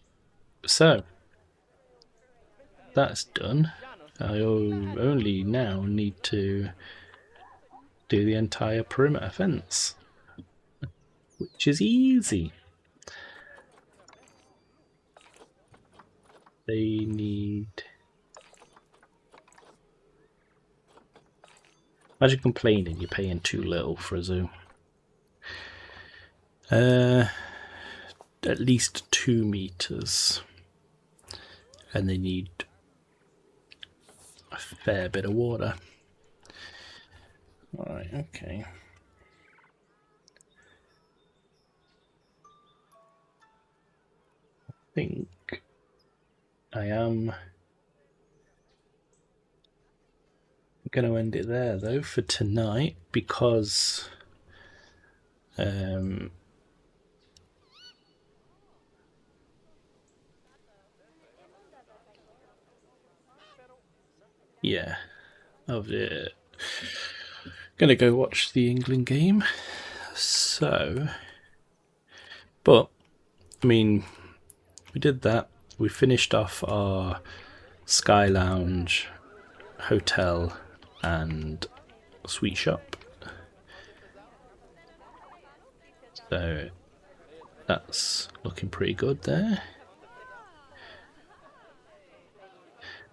so that's done. I only now need to do the entire perimeter fence, which is easy. They need... Imagine complaining you're paying too little for a zoo. At least 2 meters, and they need a fair bit of water. Alright, okay. I think I am going to end it there though for tonight, because yeah, of it. Gonna go watch the England game. So, but I mean, we did that. We finished off our Sky Lounge, hotel, and sweet shop. So that's looking pretty good there.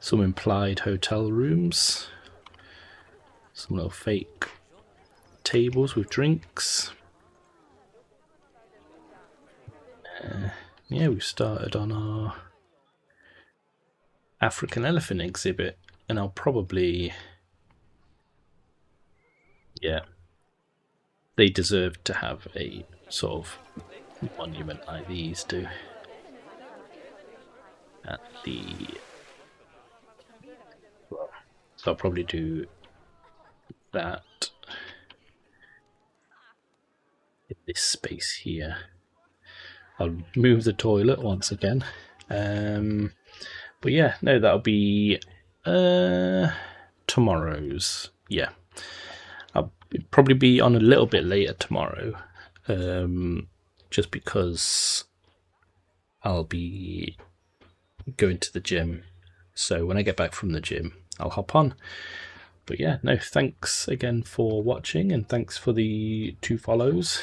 Some implied hotel rooms, some little fake tables with drinks. Yeah, we've started on our African elephant exhibit, and I'll probably, yeah, they deserve to have a sort of monument like these do at the... So I'll probably do that in this space here. I'll move the toilet once again. But yeah, no, that'll be tomorrow's. Yeah, I'll probably be on a little bit later tomorrow, just because I'll be going to the gym. So when I get back from the gym, I'll hop on. But yeah, no, thanks again for watching, and thanks for the 2 follows.